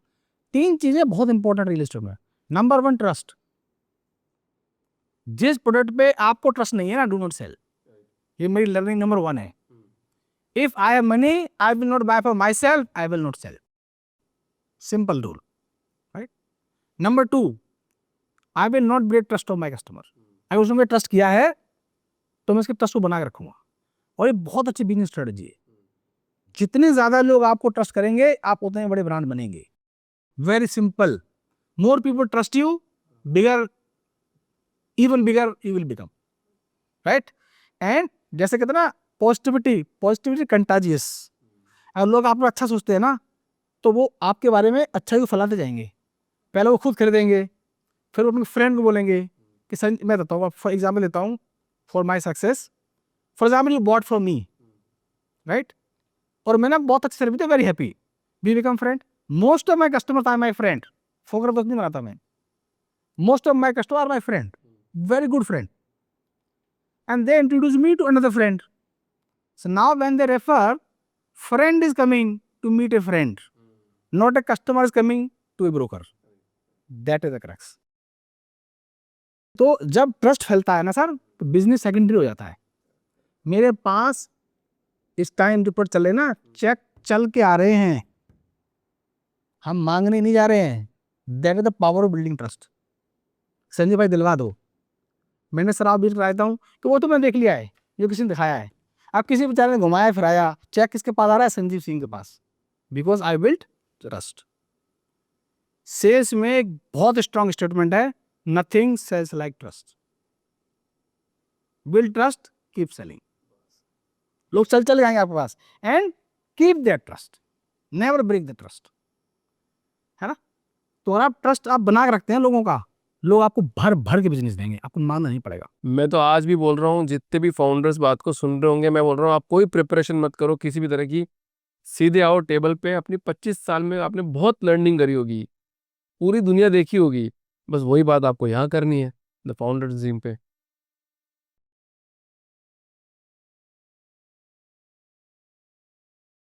3 चीजें बहुत इंपॉर्टेंट रियल एस्टेट में। Number 1 trust. जिस प्रोडक्ट पे आपको ट्रस्ट नहीं है ना, डू नॉट सेल। ये मेरी लर्निंग नंबर 1 है। If I have money I will not buy for myself, I will not sell. Simple rule, right. Number 2, I will not break trust of my customer. अगर उसने मुझे trust किया है तो मैं उसके ट्रस्ट को बना के रखूंगा। और ये बहुत अच्छी बिजनेस स्ट्रेटजी है। जितने ज्यादा लोग आपको ट्रस्ट करेंगे, आप उतने बड़े ब्रांड बनेंगे। Very simple, more people trust you, bigger, even bigger you will become, right. And जैसे कहते हैं ना, पॉजिटिविटी कंटाजियस। अगर लोग आप अच्छा सोचते हैं ना, तो वो आपके बारे में अच्छा ही फैलाते जाएंगे। पहले वो खुद खरीदेंगे, फिर वो अपने फ्रेंड को बोलेंगे कि मैं देता हूँ, फॉर एग्जाम्पल देता हूँ, for my success, for example you bought from me, right, और मैंने बहुत अच्छी service, very happy, we become friend. Most of my customer are my friend, फोकर दोस्त नहीं बनाता मैं। Most of my customer are my friend, very good friend, and they introduce me to another friend. So now when they refer, friend is coming to meet a friend, not a customer is coming to a broker. That is the crux. तो जब trust फैलता है ना sir, तो business secondary हो जाता है। मेरे पास इस टाइम रिपोर्ट चले ना, चेक चल के आ रहे हैं, हम मांगने नहीं जा रहे हैं। That is the power of building trust. Sanjay भाई दिलवा दो, मैंने शराब बीच कराता हूँ कि वो तो मैंने देख लिया है, जो किसी ने दिखाया है। अब किसी बेचारे ने घुमाया फिराया, चेक किसके पास आ रहा है? संजीव सिंह के पास, because I built trust. Sales में एक बहुत स्ट्रॉन्ग स्टेटमेंट है, nothing sales like trust. Build trust, keep selling. लोग चल जाएंगे आपके पास, and keep their trust, never break the trust, है ना। तो आप ट्रस्ट आप बना के रखते हैं लोगों का, लोग आपको भर भर के बिजनेस देंगे, आपको मानना नहीं पड़ेगा। मैं तो आज भी बोल रहा हूँ, जितने भी फाउंडर्स बात को सुन रहे होंगे, मैं बोल रहा हूँ आप कोई प्रिपरेशन मत करो किसी भी तरह की। सीधे आओ टेबल पे। अपनी 25 साल में आपने बहुत लर्निंग करी होगी, पूरी दुनिया देखी होगी, बस वही बात आपको यहाँ करनी है, द फाउंडर्स ड्रीम पे।